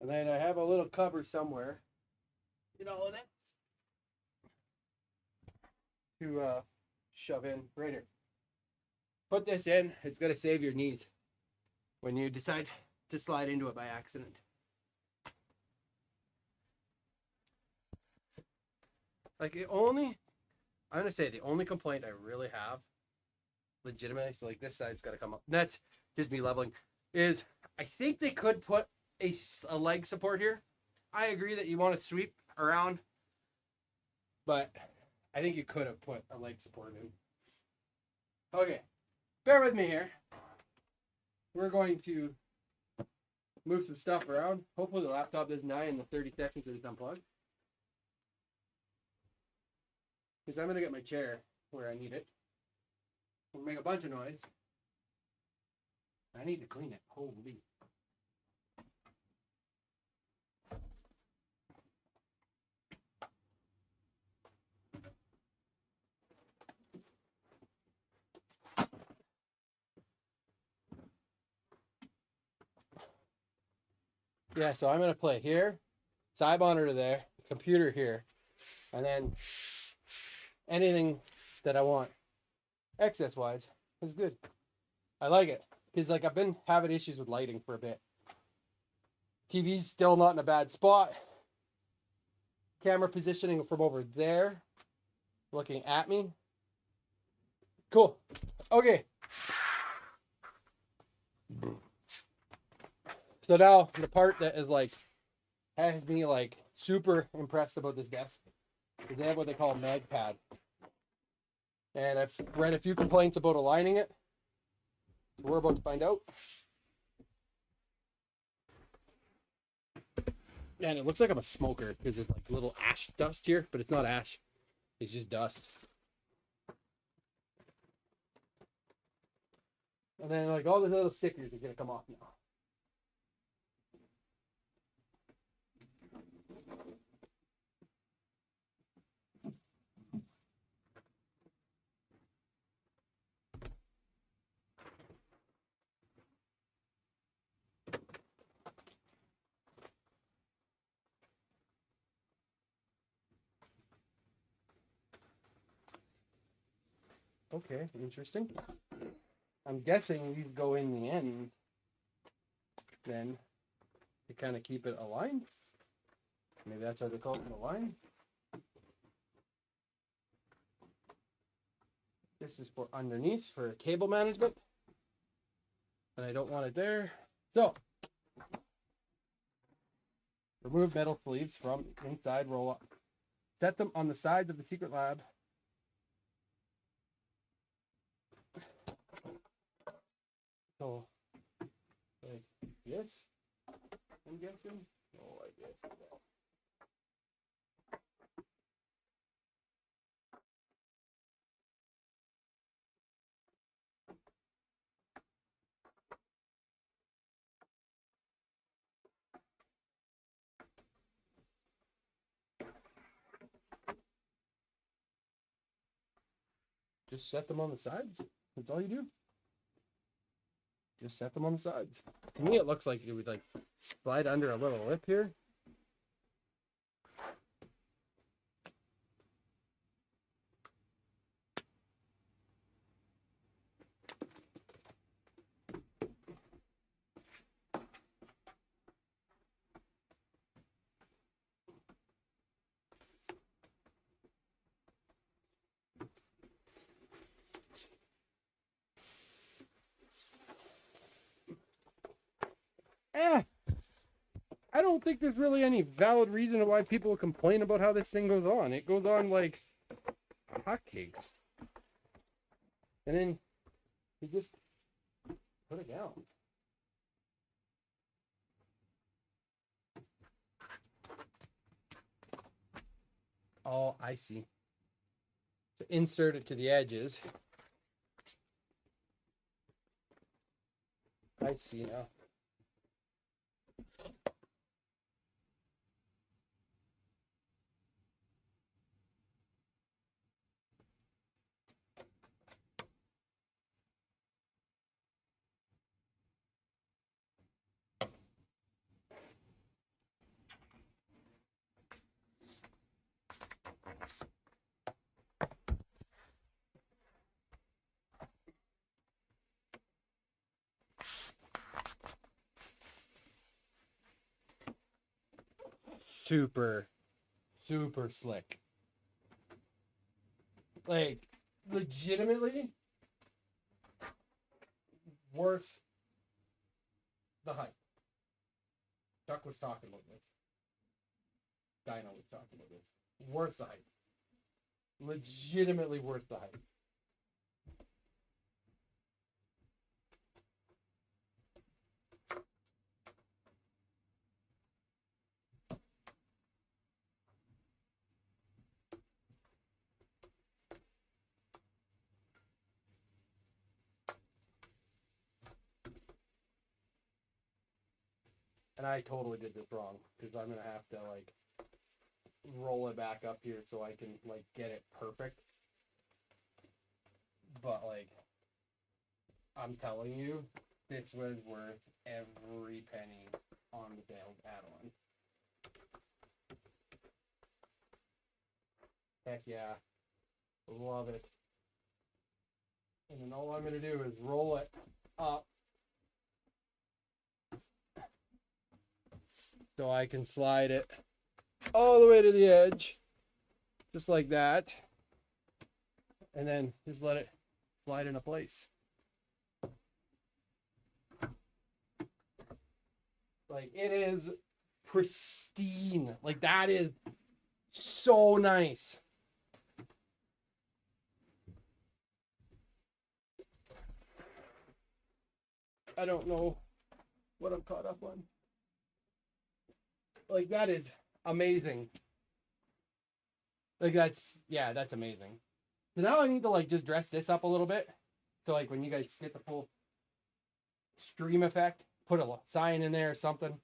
And then I have a little cover somewhere. You know, and that's to shove in right here. Put this in. It's going to save your knees when you decide to slide into it by accident. Like I'm gonna say the only complaint I really have, legitimately, so like this side's got to come up. And that's just me leveling. Is I think they could put a leg support here. I agree that you want to sweep around, but I think you could have put a leg support in. Okay, bear with me here. We're going to move some stuff around. Hopefully the laptop doesn't die in the 30 seconds that it's unplugged. Because I'm going to get my chair where I need it. We'll make a bunch of noise. I need to clean it. Holy. Yeah, so I'm going to play here, side monitor there, computer here, and then anything that I want access-wise is good. I like it because like I've been having issues with lighting for a bit. TV's still not in a bad spot. Camera positioning from over there, looking at me. Cool. Okay. So now the part that is like has me like super impressed about this desk is they have what they call a mag pad. And I've read a few complaints about aligning it. So we're about to find out. And it looks like I'm a smoker because there's like little ash dust here, but it's not ash. It's just dust. And then like all the little stickers are gonna come off now. Okay, interesting. I'm guessing these go in the end then to kind of keep it aligned. Maybe that's why they call it an align. This is for underneath for cable management. And I don't want it there. So, remove metal sleeves from inside roll up. Set them on the sides of the secret lab. So, like this, I'm guessing. Oh, I guess. Just set them on the sides. That's all you do. Just set them on the sides. To me, it looks like it would like slide under a little lip here. I don't think there's really any valid reason why people complain about how this thing goes on. It goes on like hotcakes. And then you just put it down. Oh, I see. So insert it to the edges. I see now. Super, super slick. Like, legitimately worth the hype. Duck was talking about this. Dino was talking about this. Worth the hype. Legitimately worth the hype. And I totally did this wrong because I'm gonna have to like roll it back up here so I can like get it perfect. But like, I'm telling you, this was worth every penny on the failed add-on. Heck yeah, love it. And then all I'm gonna do is roll it up so I can slide it all the way to the edge, just like that, and then just let it slide into place. Like, it is pristine. Like, that is so nice. I don't know what I'm caught up on. Like, that is amazing. Like, that's amazing. So now I need to like just dress this up a little bit. So like when you guys get the full stream effect, put a sign in there or something.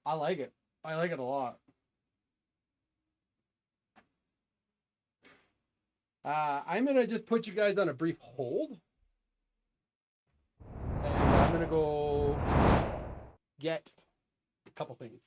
I like it. I like it a lot. I'm gonna just put you guys on a brief hold. And I'm gonna go get a couple things.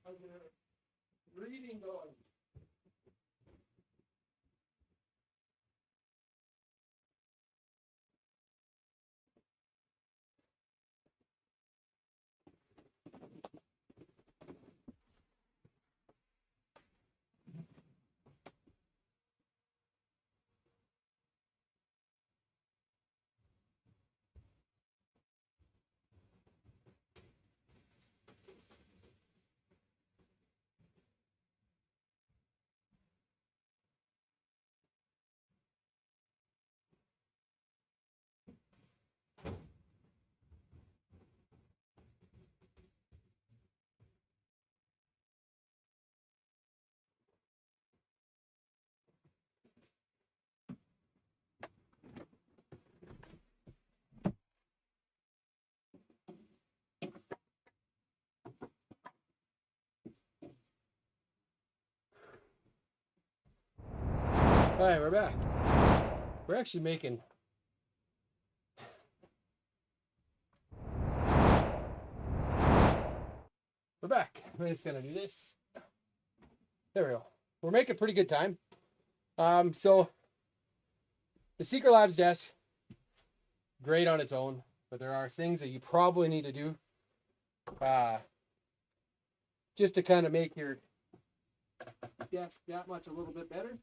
How's your reading going? All right, we're back. We're actually making We're back. We're just gonna do this. There we go. We're making pretty good time. So the Secret Labs desk, great on its own, but there are things that you probably need to do just to kind of make your desk that much a little bit better.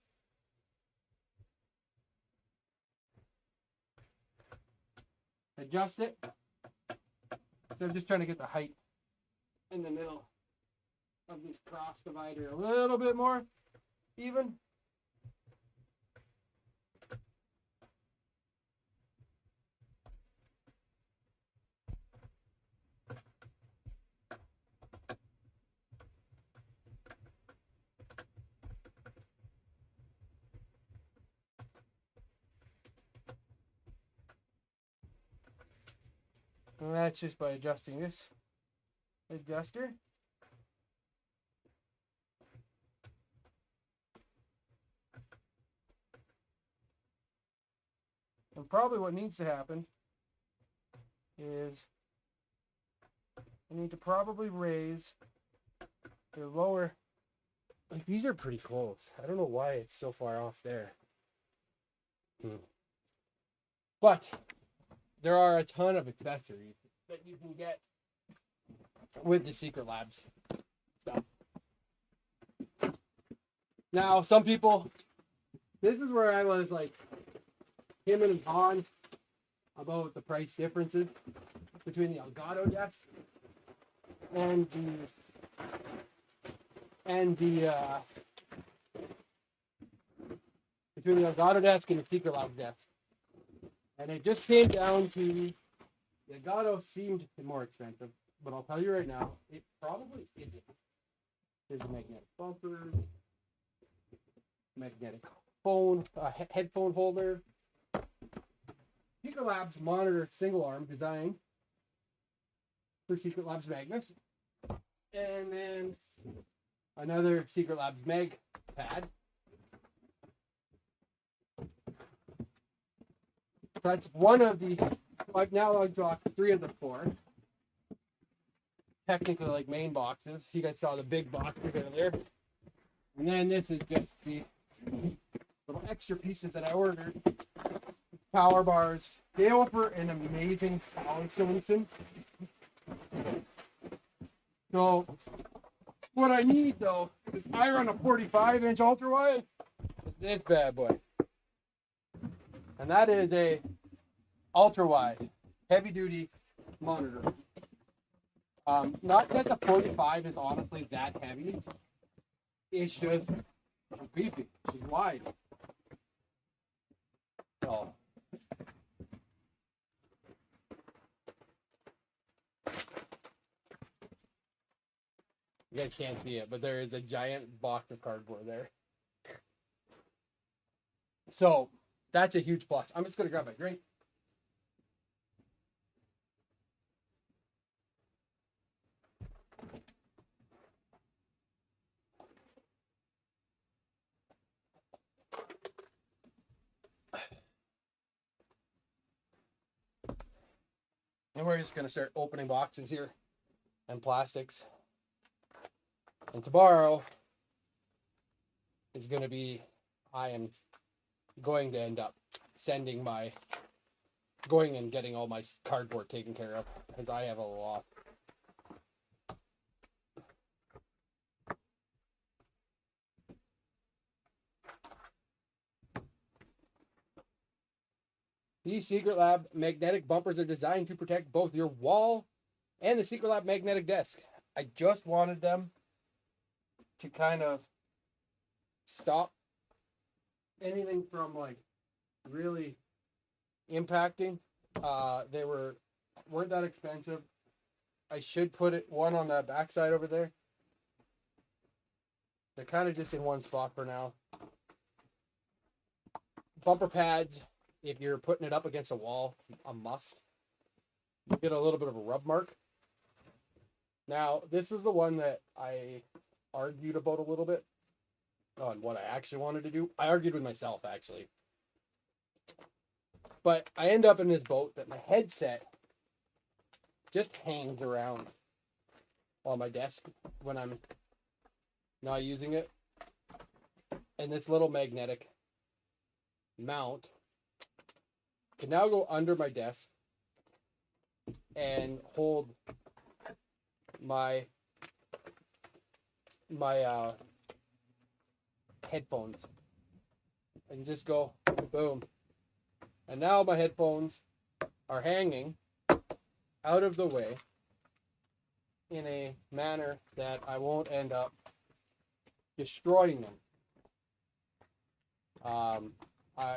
Adjust it. So I'm just trying to get the height in the middle of this cross divider a little bit more even. And that's just by adjusting this adjuster. And probably what needs to happen is I need to probably raise the lower. Like, these are pretty close. I don't know why it's so far off there. But there are a ton of accessories that you can get with the Secret Labs stuff. Now, some people, this is where I was like him and Han about the price differences between the Elgato desk and between the Elgato desk and the Secret Labs desk. And it just came down to the Elgato seemed more expensive, but I'll tell you right now, it probably isn't. There's a magnetic bumper, magnetic phone, headphone holder. Secret Labs monitor single arm design for Secret Labs Magnus. And then another Secret Labs Mag pad. That's one of the, I've now unboxed 3 of the 4. Technically like main boxes. You guys saw the big box earlier. And then this is just the little extra pieces that I ordered. Power bars. They offer an amazing power solution. So what I need though is I run a 45-inch ultra wide. This bad boy. And that is a ultra wide, heavy duty monitor. Not that the 45 is honestly that heavy. It's just beefy. It's wide. So you guys can't see it, but there is a giant box of cardboard there. So that's a huge plus. I'm just going to grab my drink. And we're just going to start opening boxes here and plastics. And tomorrow is going to be, I am going to end up going and getting all my cardboard taken care of because I have a lot. These Secret Lab magnetic bumpers are designed to protect both your wall and the Secret Lab magnetic desk. I just wanted them to kind of stop anything from like really impacting. They weren't that expensive. I should put one on the backside over there. They're kind of just in one spot for now. Bumper pads, if you're putting it up against a wall, a must. You get a little bit of a rub mark. Now, this is the one that I argued about a little bit on what I actually wanted to do. I argued with myself, actually. But I end up in this boat that my headset just hangs around. on my desk when I'm not using it. And this little magnetic mount can now go under my desk and hold my headphones and just go boom. And now my headphones are hanging out of the way in a manner that I won't end up destroying them.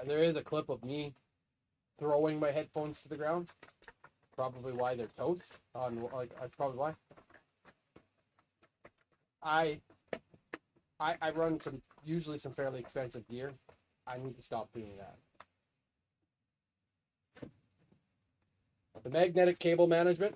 There is a clip of me throwing my headphones to the ground. Probably why they're toast. That's probably why. I run usually some fairly expensive gear. I need to stop doing that. The magnetic cable management.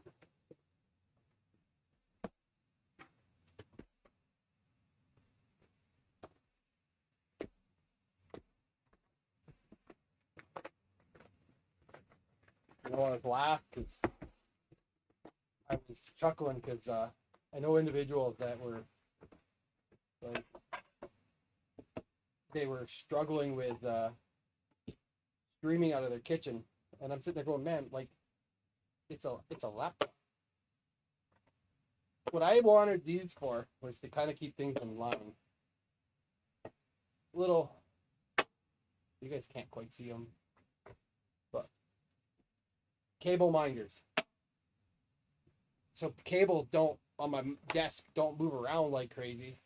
I want to laugh because I was chuckling because I know individuals that were like, they were struggling with streaming out of their kitchen, and I'm sitting there going, man, like, it's a laptop. What I wanted these for was to kind of keep things in line. Little, you guys can't quite see them, but cable minders. So cables don't, on my desk, don't move around like crazy.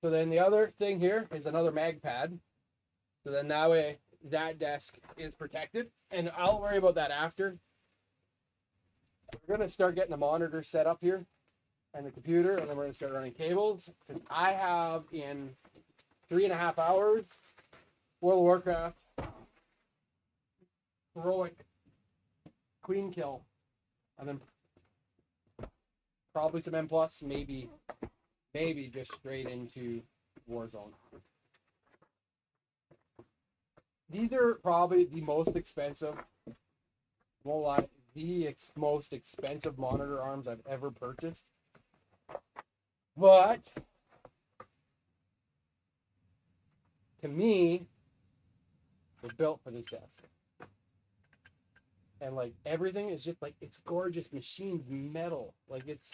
So then the other thing here is another mag pad. So then that way that desk is protected, and I'll worry about that after. We're going to start getting the monitor set up here and the computer, and then we're going to start running cables. Because I have in 3.5 hours World of Warcraft heroic queen kill, and then probably some M+, maybe just straight into Warzone. These are probably the most expensive, won't lie, most expensive monitor arms I've ever purchased. But to me, they're built for this desk. And like everything is just like, it's gorgeous machined metal. Like it's,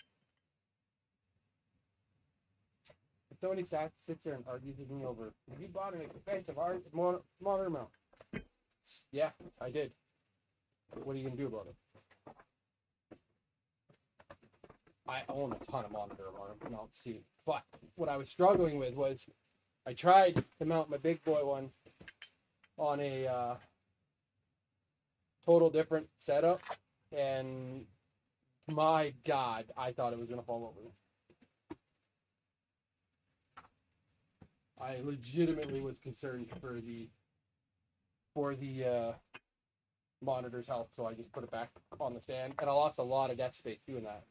somebody sits there and argues with me over, you bought an expensive monitor mount. Yeah, I did. What are you going to do about it? I own a ton of monitor mounts too. But what I was struggling with was I tried to mount my big boy one on a total different setup. And my God, I thought it was going to fall over. I legitimately was concerned for the monitor's health, so I just put it back on the stand, and I lost a lot of desk space doing that.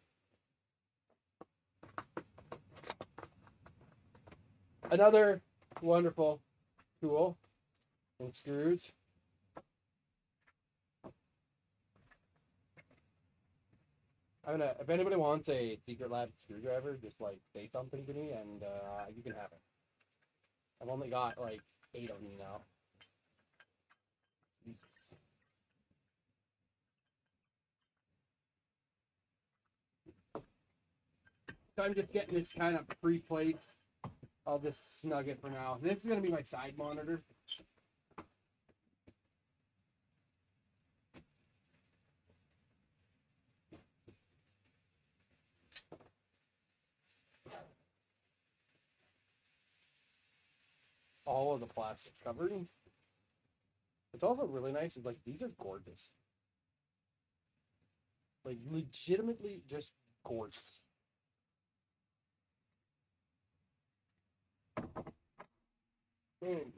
Another wonderful tool and screws. If anybody wants a Secret Lab screwdriver, just like say something to me, and you can have it. I've only got like 8 of them now. Jesus. So I'm just getting this kind of pre-placed. I'll just snug it for now. This is going to be my side monitor. All of the plastic covering. It's also really nice. It's like, these are gorgeous. Like, legitimately just gorgeous. Boom.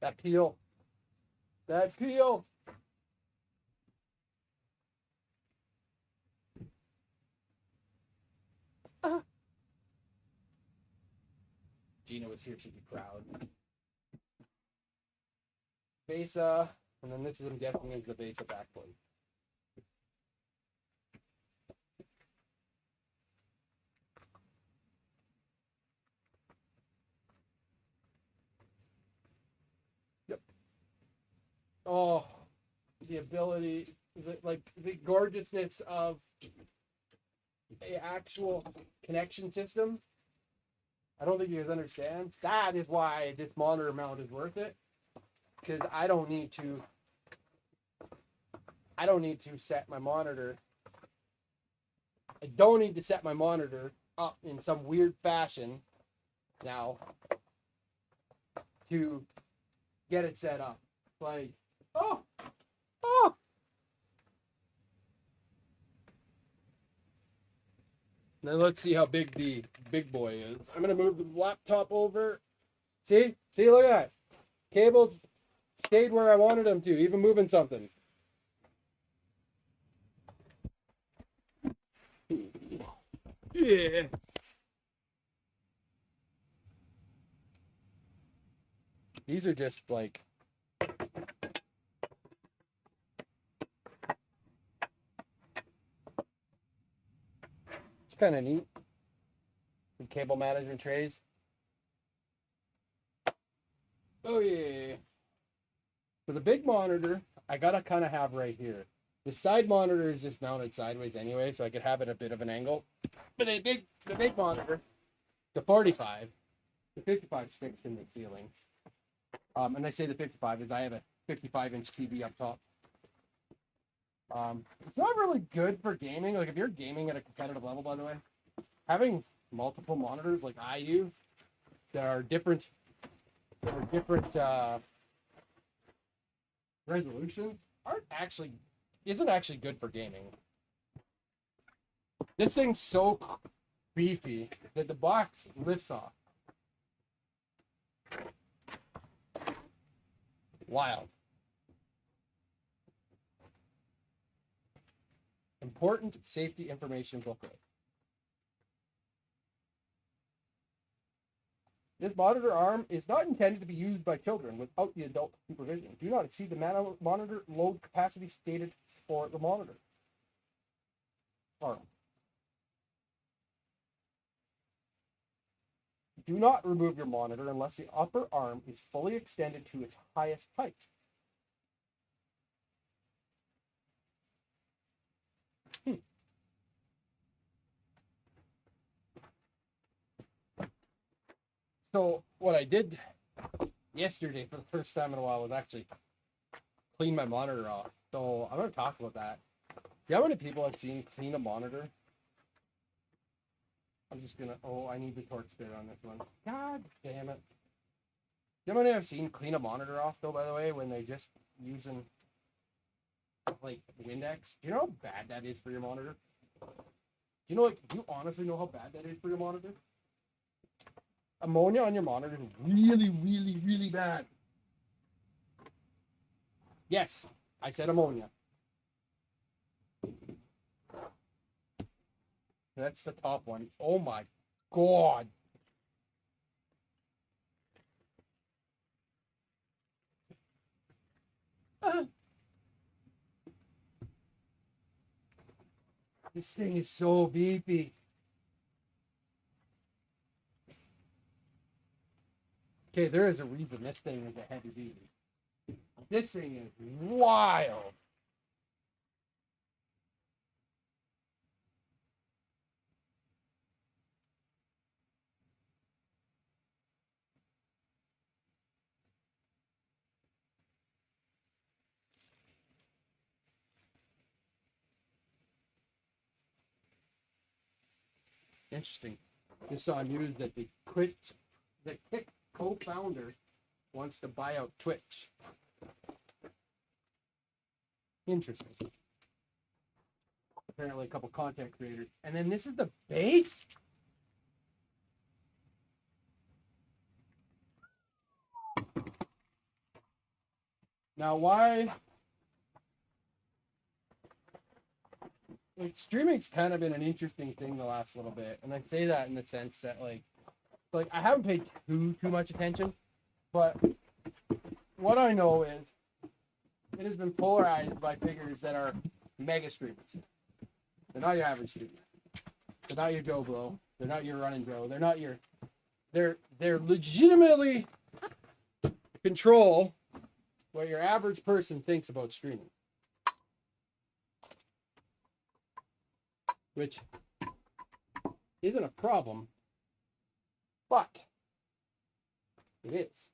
That peel. That peel. Gina was here, she'd be proud. Besa, and then this is, I'm guessing, is the Besa backplate. Yep. Oh, the ability, the gorgeousness of a actual connection system. I don't think you guys understand. That is why this monitor mount is worth it. Because I don't need to set my monitor. I don't need to set my monitor up in some weird fashion now to get it set up. Like, oh. Now let's see how big the big boy is. I'm gonna move the laptop over. See, look at that. Cables stayed where I wanted them to, even moving something. Yeah. These are just like it's kind of neat. Some cable management trays. Oh yeah. So the big monitor, I gotta kind of have right here. The side monitor is just mounted sideways anyway, so I could have it a bit of an angle. But the big monitor, the 45, the 55 is fixed in the ceiling. And I say the 55 is I have a 55-inch TV up top. It's not really good for gaming. Like if you're gaming at a competitive level, by the way, having multiple monitors like I do that are different resolutions isn't actually good for gaming. This thing's so beefy that the box lifts off. Wild. Important safety information booklet. This monitor arm is not intended to be used by children without the adult supervision. Do not exceed the monitor load capacity stated for the monitor arm. Do not remove your monitor unless the upper arm is fully extended to its highest height. So what I did yesterday for the first time in a while was actually clean my monitor off. So I'm going to talk about that. Do you know how many people I've seen clean a monitor? I'm just going to, I need the torque spare on this one. God damn it. Do you know how many I've seen clean a monitor off though, by the way, when they're just using like Windex? Do you know how bad that is for your monitor? Do you honestly know how bad that is for your monitor? Ammonia on your monitor is really, really, really bad. Yes, I said ammonia. That's the top one. Oh my God. This thing is so beefy. Okay, there is a reason this thing is a heavy duty. This thing is wild. Interesting. Just saw news that the Kick co-founder wants to buy out Twitch. Interesting. Apparently a couple content creators. And then this is the base? Now why? Like, streaming's kind of been an interesting thing the last little bit. And I say that in the sense that, like, like I haven't paid too much attention, but what I know is it has been polarized by figures that are mega streamers. They're not your average streamer. They're not your Joe Blow. They're not your RunningJoe. They're not your. They're legitimately control what your average person thinks about streaming, which isn't a problem, but it is.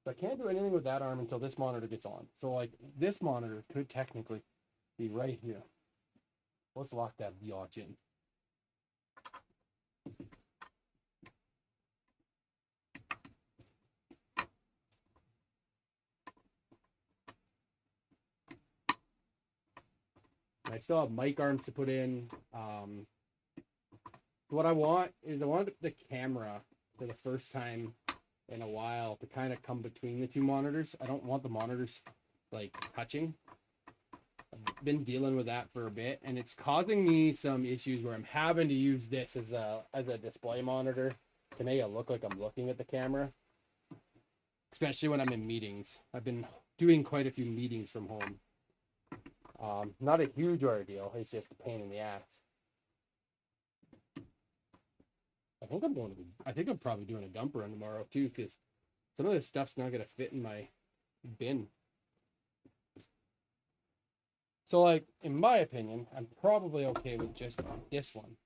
So I can't do anything with that arm until this monitor gets on. So like this monitor could technically be right here. Let's lock that biatch in. I still have mic arms to put in. What I want is I want the camera for the first time in a while to kind of come between the two monitors. I don't want the monitors like touching. I've been dealing with that for a bit, and it's causing me some issues where I'm having to use this as a display monitor to make it look like I'm looking at the camera, especially when I'm in meetings. I've been doing quite a few meetings from home. Not a huge ordeal. It's just a pain in the ass. I think I'm probably doing a dump run tomorrow too, because some of this stuff's not gonna fit in my bin. So like, in my opinion, I'm probably okay with just this one.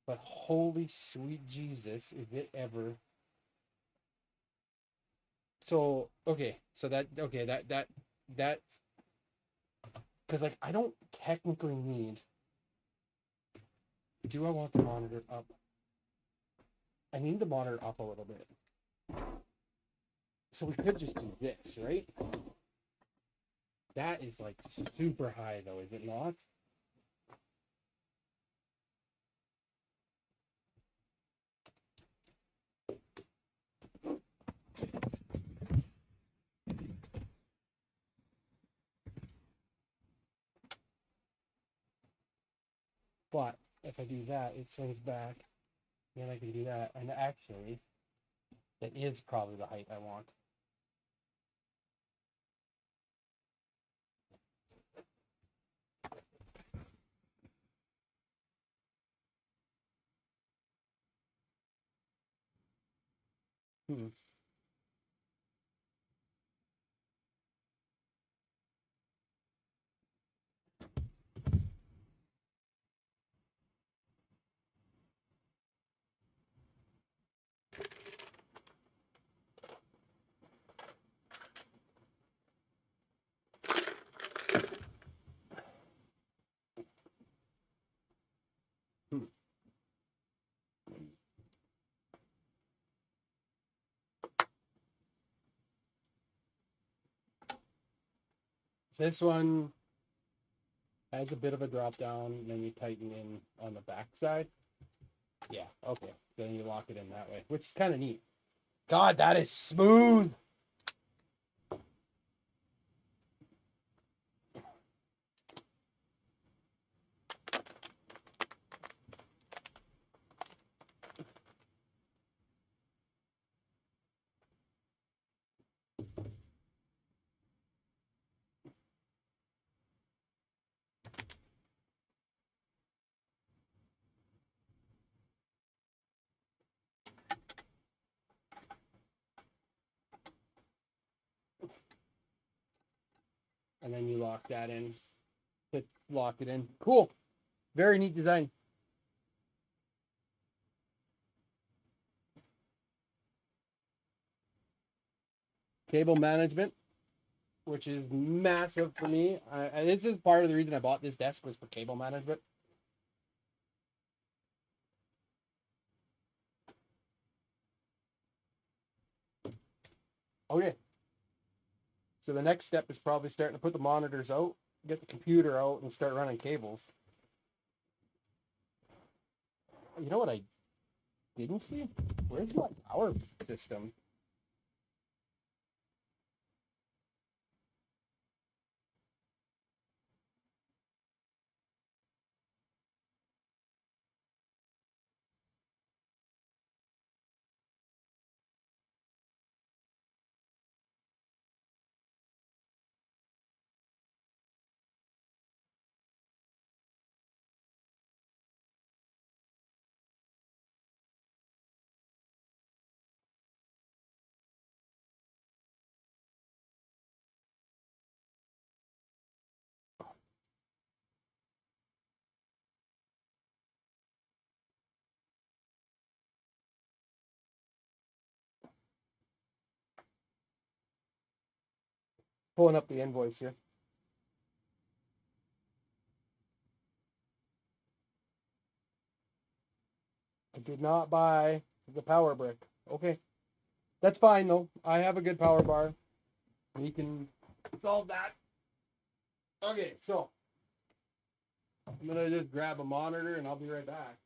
But holy sweet Jesus, is it ever. So okay, so that because like I don't technically need. Do I want the monitor up? I need the monitor up a little bit. So we could just do this, right? That is like super high though, is it not? But if I do that, it swings back. Then I can do that. And actually, that is probably the height I want. Hmm. Hmm. So this one has a bit of a drop down, and then you tighten in on the back side. Yeah, okay. Then you lock it in that way, which is kind of neat. God, that is smooth. And then you lock that in. Lock it in. Cool. Very neat design. Cable management, which is massive for me. This is part of the reason I bought this desk was for cable management. Okay. So the next step is probably starting to put the monitors out, get the computer out, and start running cables. You know what I didn't see? Where's my power system? Pulling up the invoice here. I did not buy the power brick. Okay. That's fine though. I have a good power bar. We can solve that. Okay, so I'm gonna just grab a monitor and I'll be right back.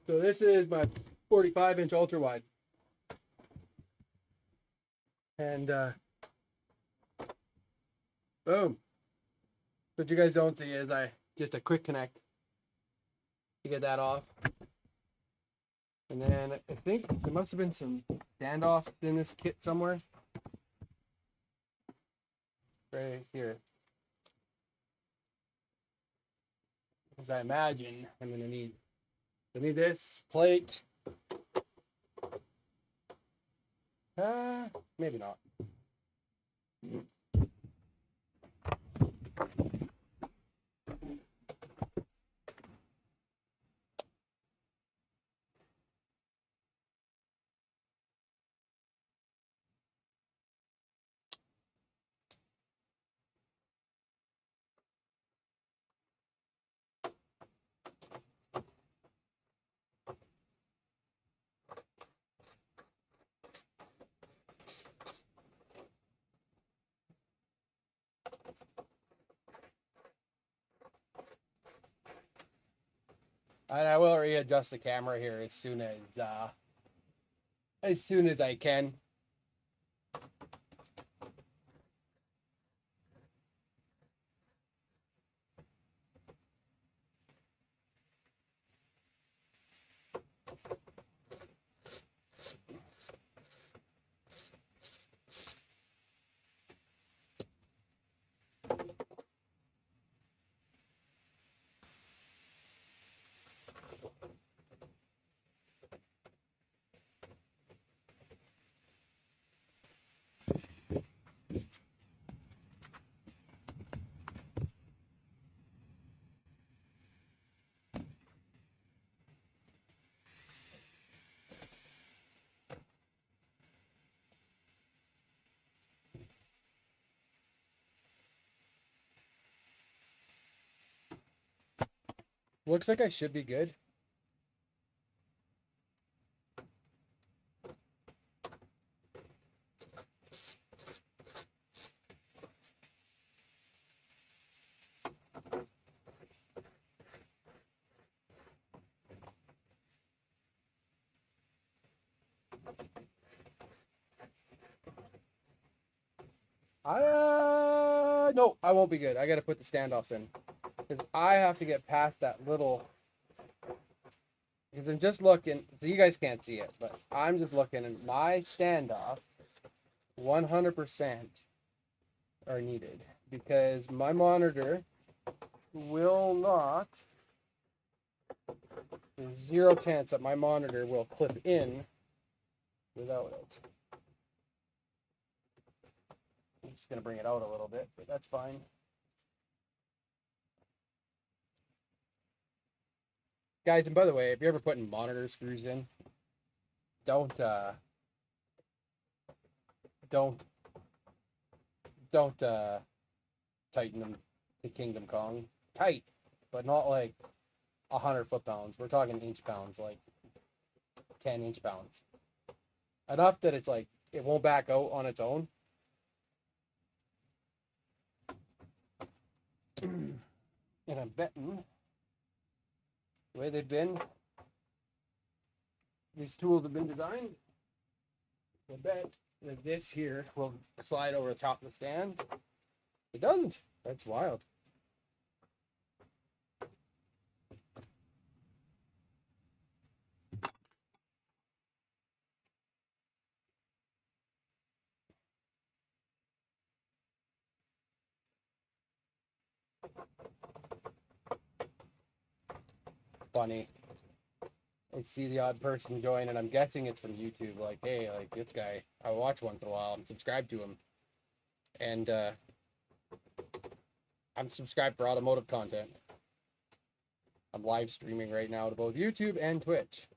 So this is my 45-inch ultra wide. And boom. What you guys don't see is just a quick connect to get that off. And then I think there must have been some standoffs in this kit somewhere. Right here. Because I imagine I'm gonna need this plate. Maybe not. And I will readjust the camera here as soon as I can. Looks like I should be good. No, I won't be good. I gotta put the standoffs in. Because I have to get past that little. Because I'm just looking, so you guys can't see it, but I'm just looking, and my standoffs 100% are needed. Because my monitor will not. There's zero chance that my monitor will clip in without it. I'm just gonna bring it out a little bit, but that's fine. Guys, and by the way, if you're ever putting monitor screws in, don't tighten them to Kingdom Kong. Tight, but not like 100 foot-pounds. We're talking inch pounds, like 10 inch pounds. Enough that it's like it won't back out on its own. And I'm betting the way they've been, these tools have been designed. I bet that this here will slide over the top of the stand. It doesn't. That's wild. Funny. I see the odd person join, and I'm guessing it's from YouTube. Like, hey, like this guy, I watch once in a while. I'm subscribed to him. And I'm subscribed for automotive content. I'm live streaming right now to both YouTube and Twitch.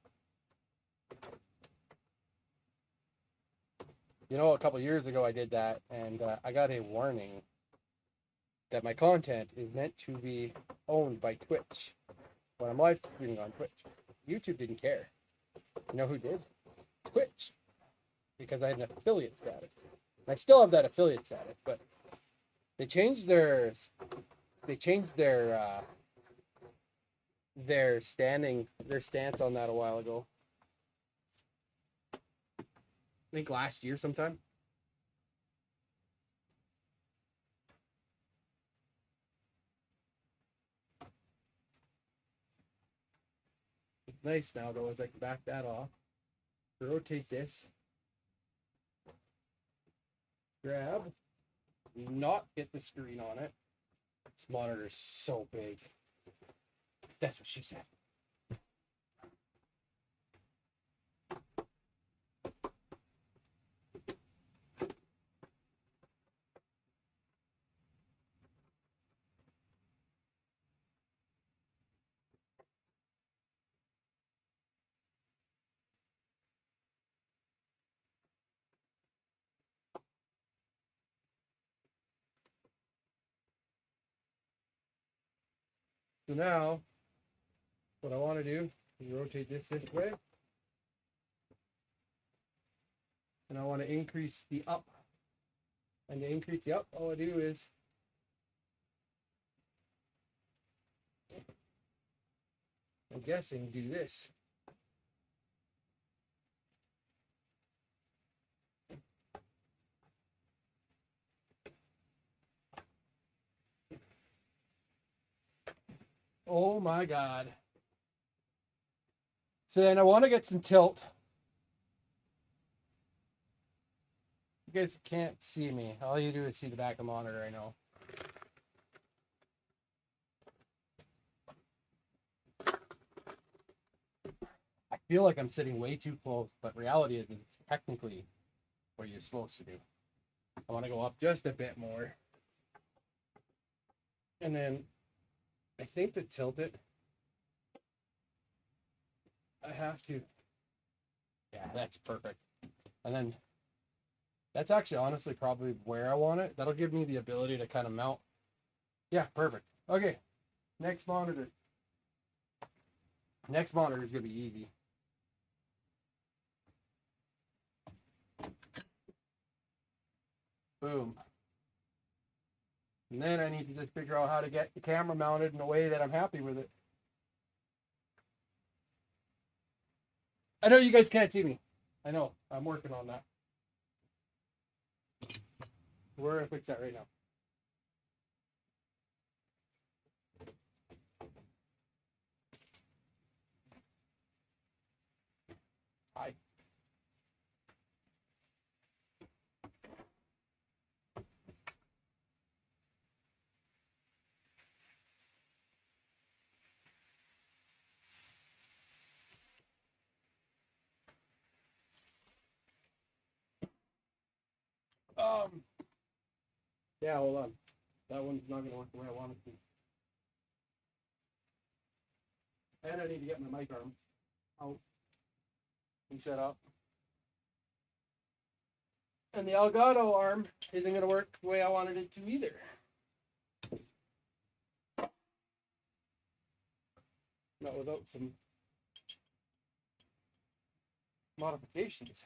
You know, a couple years ago I did that, and I got a warning that my content is meant to be owned by Twitch when I'm live streaming on Twitch. YouTube didn't care. You know who did? Twitch. Because I had an affiliate status. I still have that affiliate status, but they changed their stance on that a while ago. I think last year sometime. It's nice now though, as I can back that off. Rotate this. Grab. Not hit the screen on it. This monitor is so big. That's what she said. So now, what I want to do is rotate this way. And I want to increase the up. And to increase the up, all I do is I'm guessing do this. Oh my God. So then I want to get some tilt. You guys can't see me. All you do is see the back of the monitor, I know. I feel like I'm sitting way too close, but reality is it's technically what you're supposed to do. I want to go up just a bit more. And then I think to tilt it, I have to. Yeah, that's perfect. And then that's actually honestly probably where I want it. That'll give me the ability to kind of mount. Yeah, perfect. Okay, next monitor. Next monitor is going to be easy. Boom. And then I need to just figure out how to get the camera mounted in a way that I'm happy with it. I know you guys can't see me. I know. I'm working on that. We're going to fix that right now. Hi. Yeah, hold on. That one's not going to work the way I want it to. And I need to get my mic arm out and set up. And the Elgato arm isn't going to work the way I wanted it to either. Not without some modifications.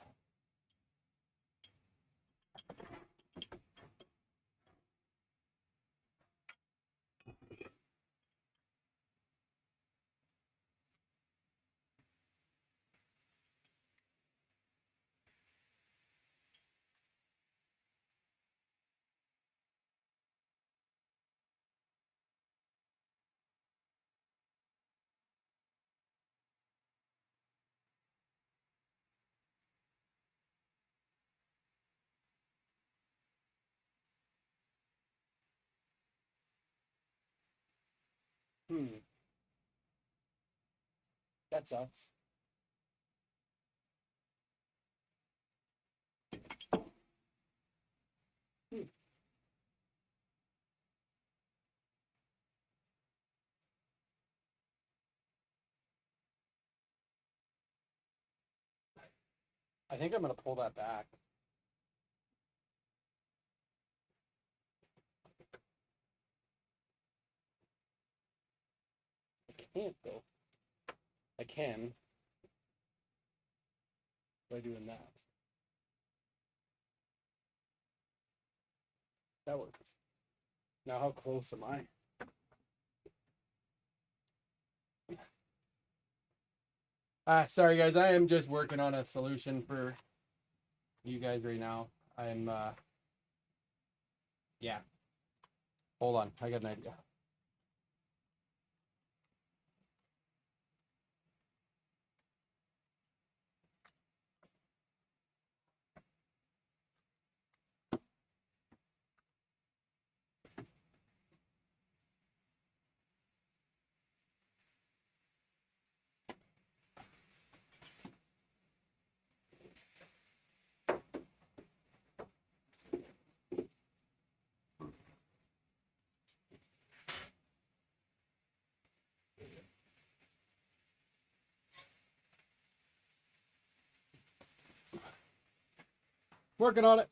That sucks. I think I'm going to pull that back. I can't though. I can by doing that. That works. Now how close am I? Sorry guys, I am just working on a solution for you guys right now. I'm yeah. Hold on, I got an idea. Working on it.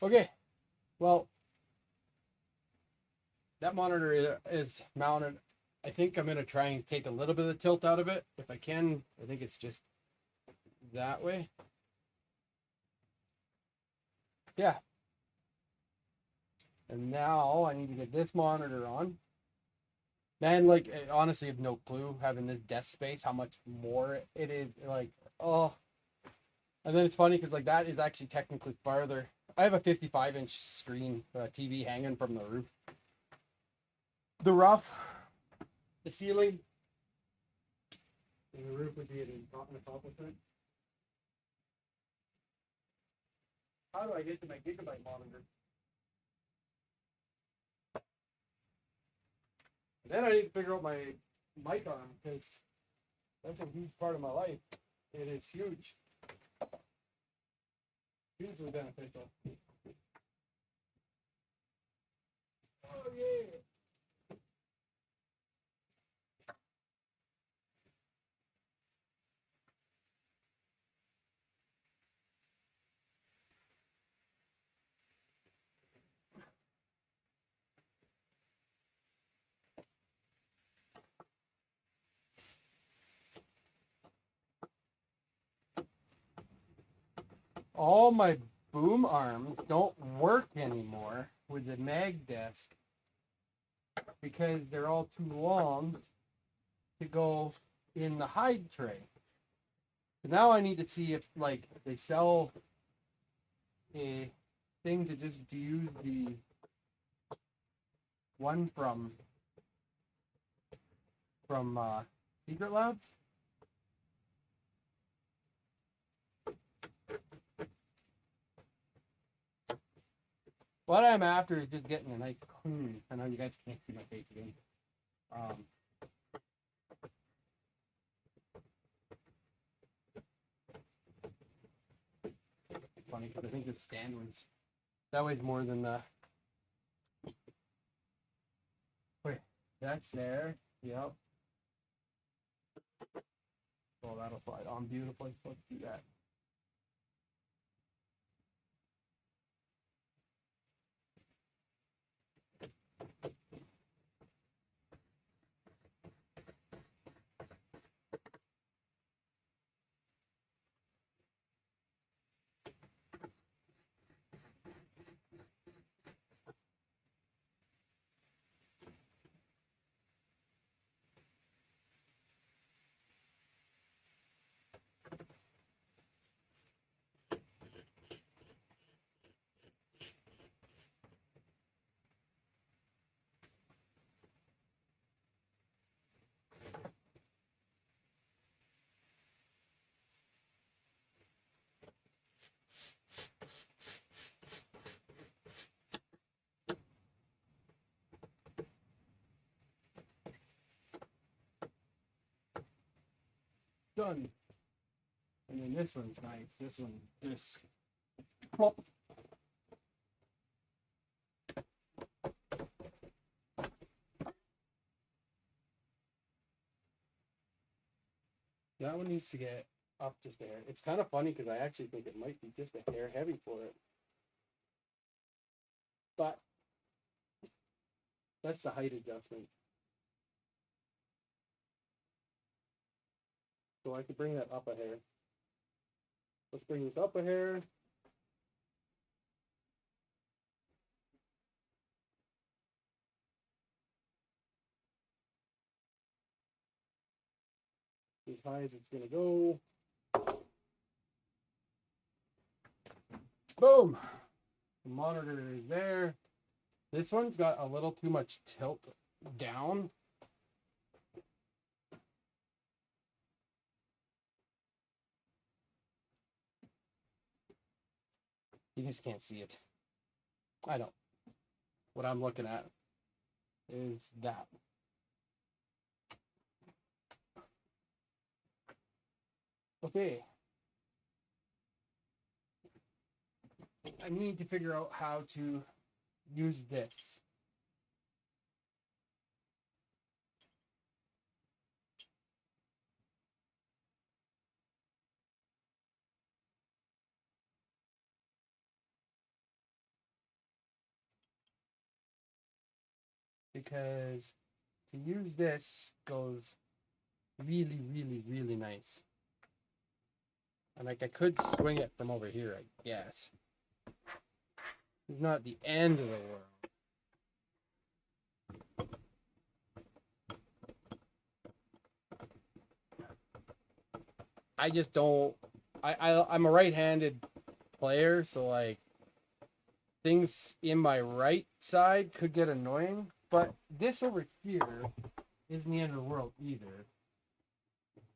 Okay, well, that monitor is mounted. I think I'm going to try and take a little bit of the tilt out of it. If I can, I think it's just that way. Yeah. And now I need to get this monitor on. Man, like, I honestly have no clue having this desk space, how much more it is. Like, oh. And then it's funny because, like, that is actually technically farther. I have a 55-inch screen TV hanging from the roof. The roof, the ceiling, and the roof would be an accomplishment. How do I get to my gigabyte monitor? And then I need to figure out my mic arm because that's a huge part of my life. It is huge. Hugely beneficial. Oh yeah. All my boom arms don't work anymore with the mag desk because they're all too long to go in the hide tray. So now I need to see if, like, they sell a thing to just use the one from Secret Labs. What I'm after is just getting a nice clean. I know you guys can't see my face again. It's funny because I think the stand was that weighs more than the. Wait, that's there. Yep. Well, that'll slide on beautifully. Let's do that. done. And then this one's nice. This one just plop. That one needs to get up just a hair. It's kind of funny because I actually think it might be just a hair heavy for it. But that's the height adjustment. So I could bring that up a hair. Let's bring this up a hair. As high as it's gonna go. Boom! The monitor is there. This one's got a little too much tilt down. You just can't see it. I don't. What I'm looking at is that. Okay. I need to figure out how to use this. Because to use this goes really, really, really nice. And like I could swing it from over here, I guess. It's not the end of the world. I just don't. I'm a right-handed player, so like things in my right side could get annoying. But this over here isn't the end of the world either.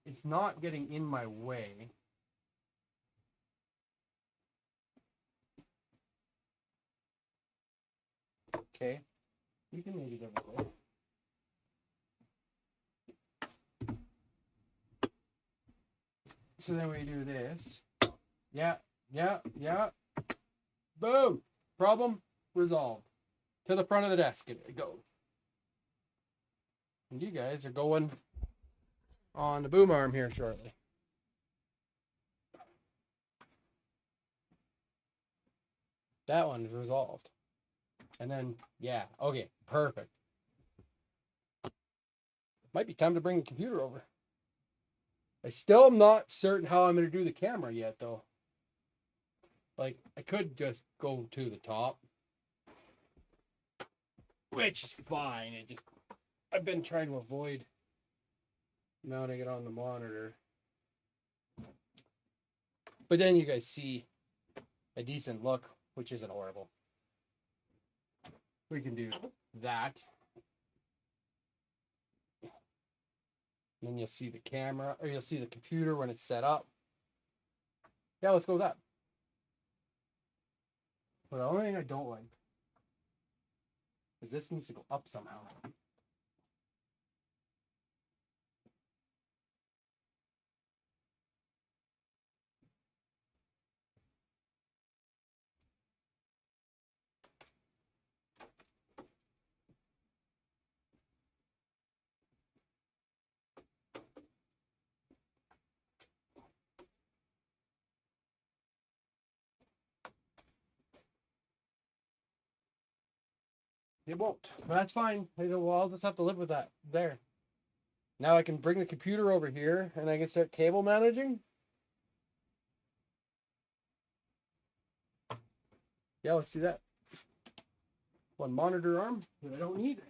It's not getting in my way. Okay, you can maybe go this. So then we do this. Yeah. Boom! Problem resolved. To the front of the desk it goes. And you guys are going on the boom arm here shortly. That one is resolved. And then, yeah, okay, perfect. Might be time to bring the computer over. I still am not certain how I'm going to do the camera yet, though. Like, I could just go to the top. Which is fine. I've been trying to avoid mounting it on the monitor. But then you guys see a decent look, which isn't horrible. We can do that. And then you'll see the camera, or you'll see the computer when it's set up. Yeah, let's go with that. But the only thing I don't like is this needs to go up somehow. It won't. But that's fine. Well, I'll just have to live with that. There. Now I can bring the computer over here and I can start cable managing. Yeah, let's do that. One monitor arm that I don't need.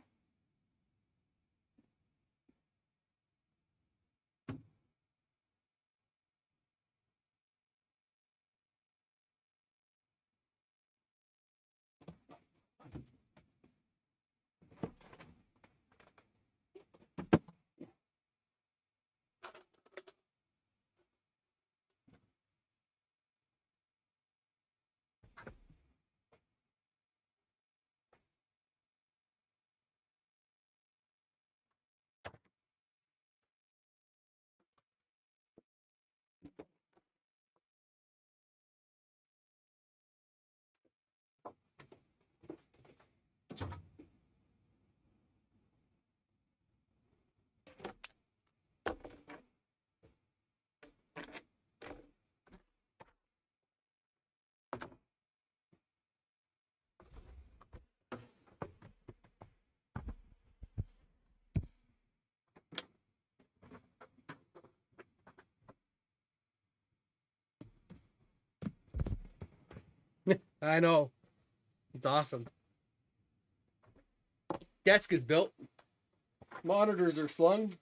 I know. It's awesome. Desk is built. Monitors are slung.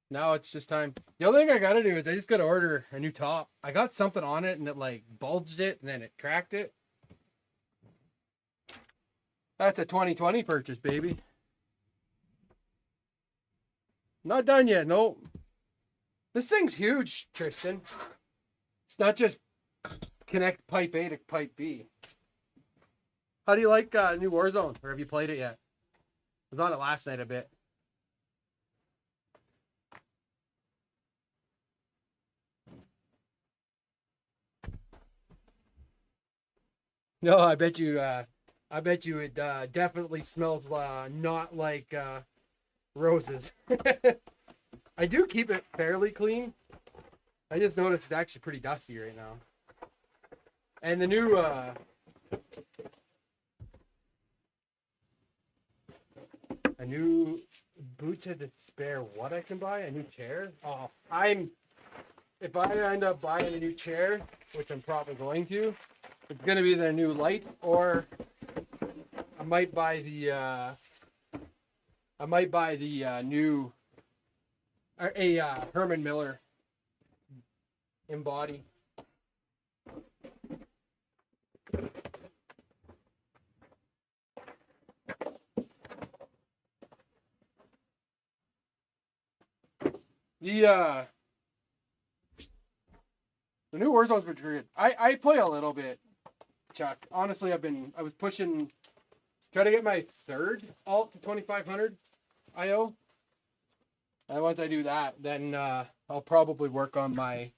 Now it's just time. The only thing I gotta do is I just gotta order a new top. I got something on it and it like bulged it and then it cracked it. That's a 2020 purchase, baby. Not done yet, no. This thing's huge, Tristan. It's not just connect pipe A to pipe B. How do you like new Warzone? Or have you played it yet? I was on it last night a bit. No, I bet you it definitely smells not like roses. I do keep it fairly clean. I just noticed it's actually pretty dusty right now. And the new a new boots of despair. What I can buy? A new chair? Oh, if I end up buying a new chair, which I'm probably going to, it's gonna be the new light, or I might buy the new Herman Miller embody. The new Warzone's been good. I play a little bit, Chuck. Honestly, I was pushing, try to get my third alt to 2500 IO. And once I do that, then I'll probably work on my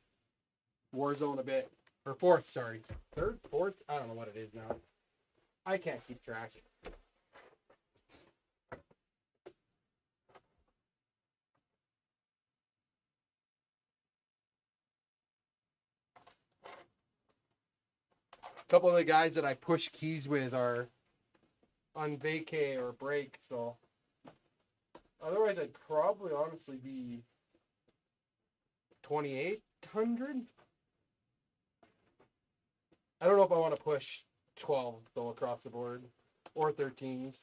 Warzone a bit. Or fourth, sorry. Third? Fourth? I don't know what it is now. I can't keep track. A couple of the guys that I push keys with are on vacay or break, so otherwise I'd probably honestly be 2800. I don't know if I want to push 12 though across the board or 13s.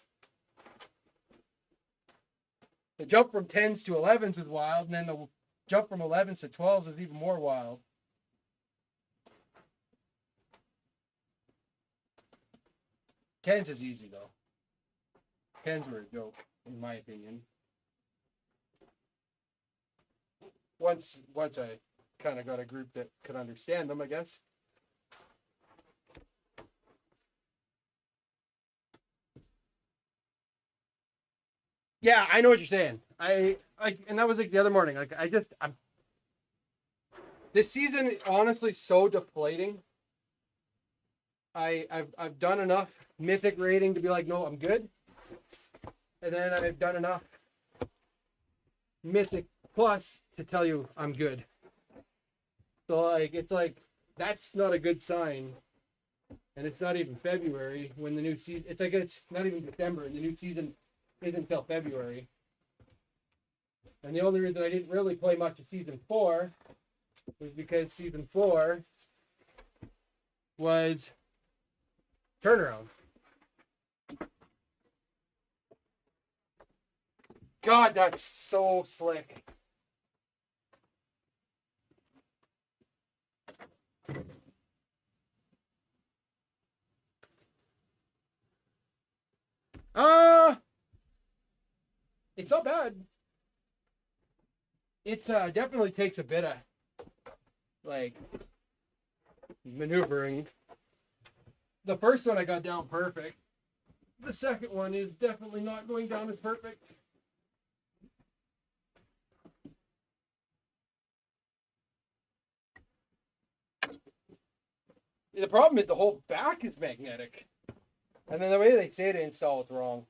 The jump from 10s to 11s is wild, and then the jump from 11s to 12s is even more wild. 10s is easy though. 10s were a joke, in my opinion. Once I kind of got a group that could understand them, I guess. Yeah, I know what you're saying. I like, and that was like the other morning. Like, I'm. This season, honestly, so deflating. I've done enough mythic rating to be like, no, I'm good. And then I've done enough mythic plus to tell you I'm good. So like, it's like, that's not a good sign. And it's not even February when the new season, it's like, it's not even December and the new season isn't until February. And the only reason I didn't really play much of season 4 was because season 4 was turnaround. God, that's so slick. It's not bad. It's definitely takes a bit of like maneuvering. The first one I got down perfect. The second one is definitely not going down as perfect. The problem is the whole back is magnetic. And then the way they say to install it's wrong.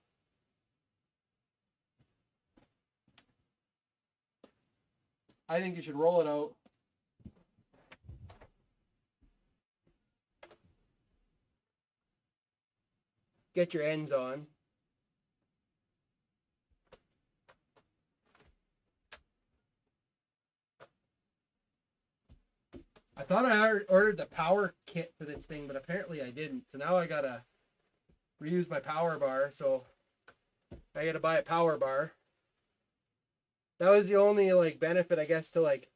I think you should roll it out. Get your ends on. I thought I ordered the power kit for this thing, but apparently I didn't. So now I gotta reuse my power bar. So I gotta buy a power bar. That was the only like benefit, I guess, to like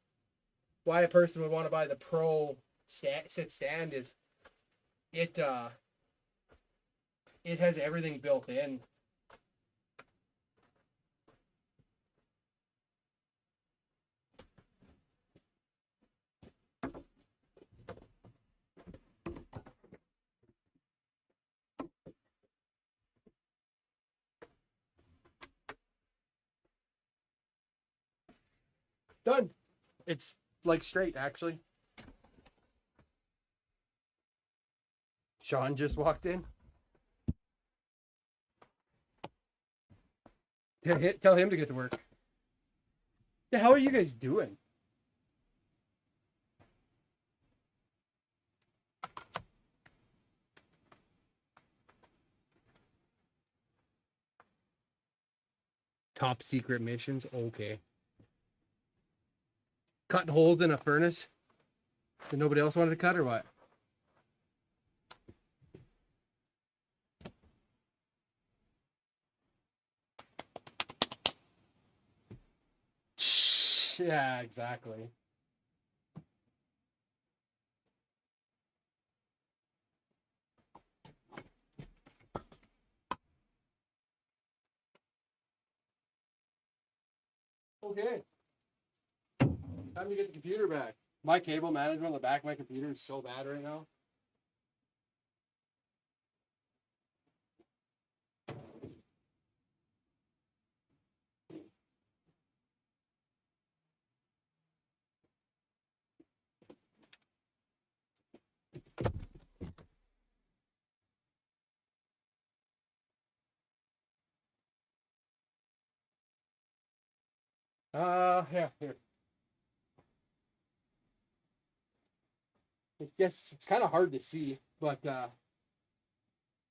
why a person would want to buy the Pro sit stand is it it has everything built in. Done. It's like straight, actually. Sean just walked in. Tell him to get to work. Yeah, how are you guys doing? Top secret missions? Okay. Cutting holes in a furnace that nobody else wanted to cut, or what? Yeah, exactly. Okay. Time to get the computer back. My cable management on the back of my computer is so bad right now. Yeah, here. It's kind of hard to see, but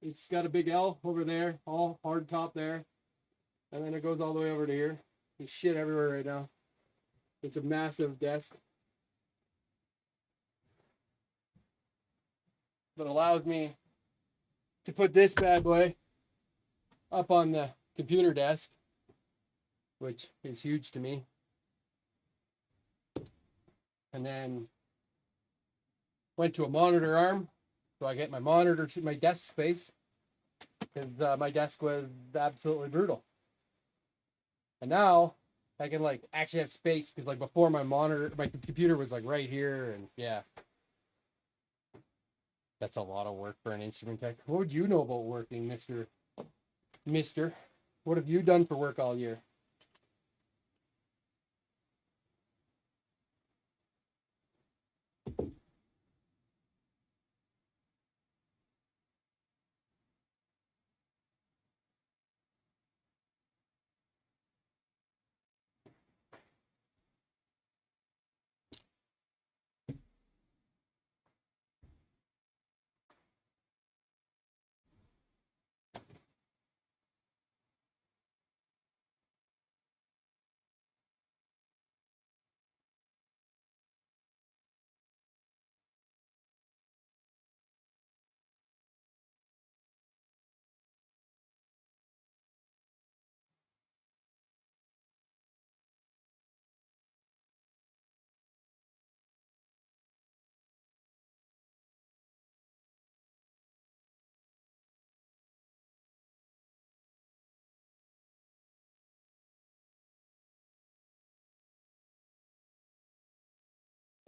it's got a big L over there, all hard top there, and then it goes all the way over to here. There's shit everywhere right now. It's a massive desk that allows me to put this bad boy up on the computer desk, which is huge to me. And then went to a monitor arm, so I get my monitor to my desk space, because my desk was absolutely brutal. And now I can like actually have space, because like before my computer was like right here, and yeah. That's a lot of work for an instrument tech. What would you know about working, Mr. Mister? What have you done for work all year?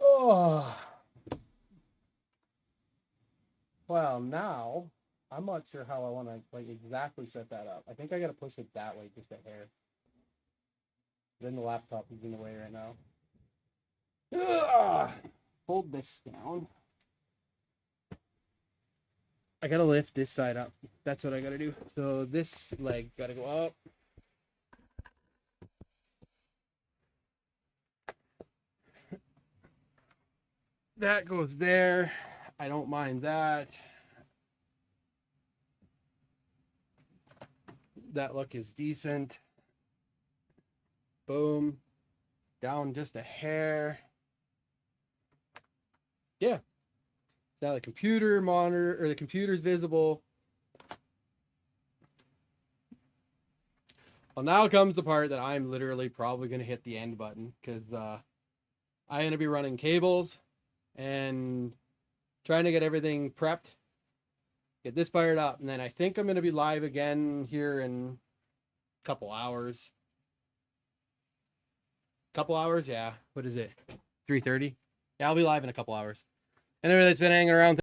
Oh, well, now I'm not sure how I want to like exactly set that up. I think I got to push it that way just a hair. Then the laptop is in the way right now. Ugh. Fold this down. I gotta lift this side up. That's what I gotta do. So this leg gotta go up. That goes there. I don't mind that. That look is decent. Boom. Down just a hair. Yeah. Now the computer monitor, or the computer's visible. Well, now comes the part that I'm literally probably going to hit the end button, because I'm going to be running cables and trying to get everything prepped, get this fired up, and then I think I'm going to be live again here in a couple hours. Couple hours, yeah. What is it? 3:30? Yeah, I'll be live in a couple hours. Anyway, that's been hanging around.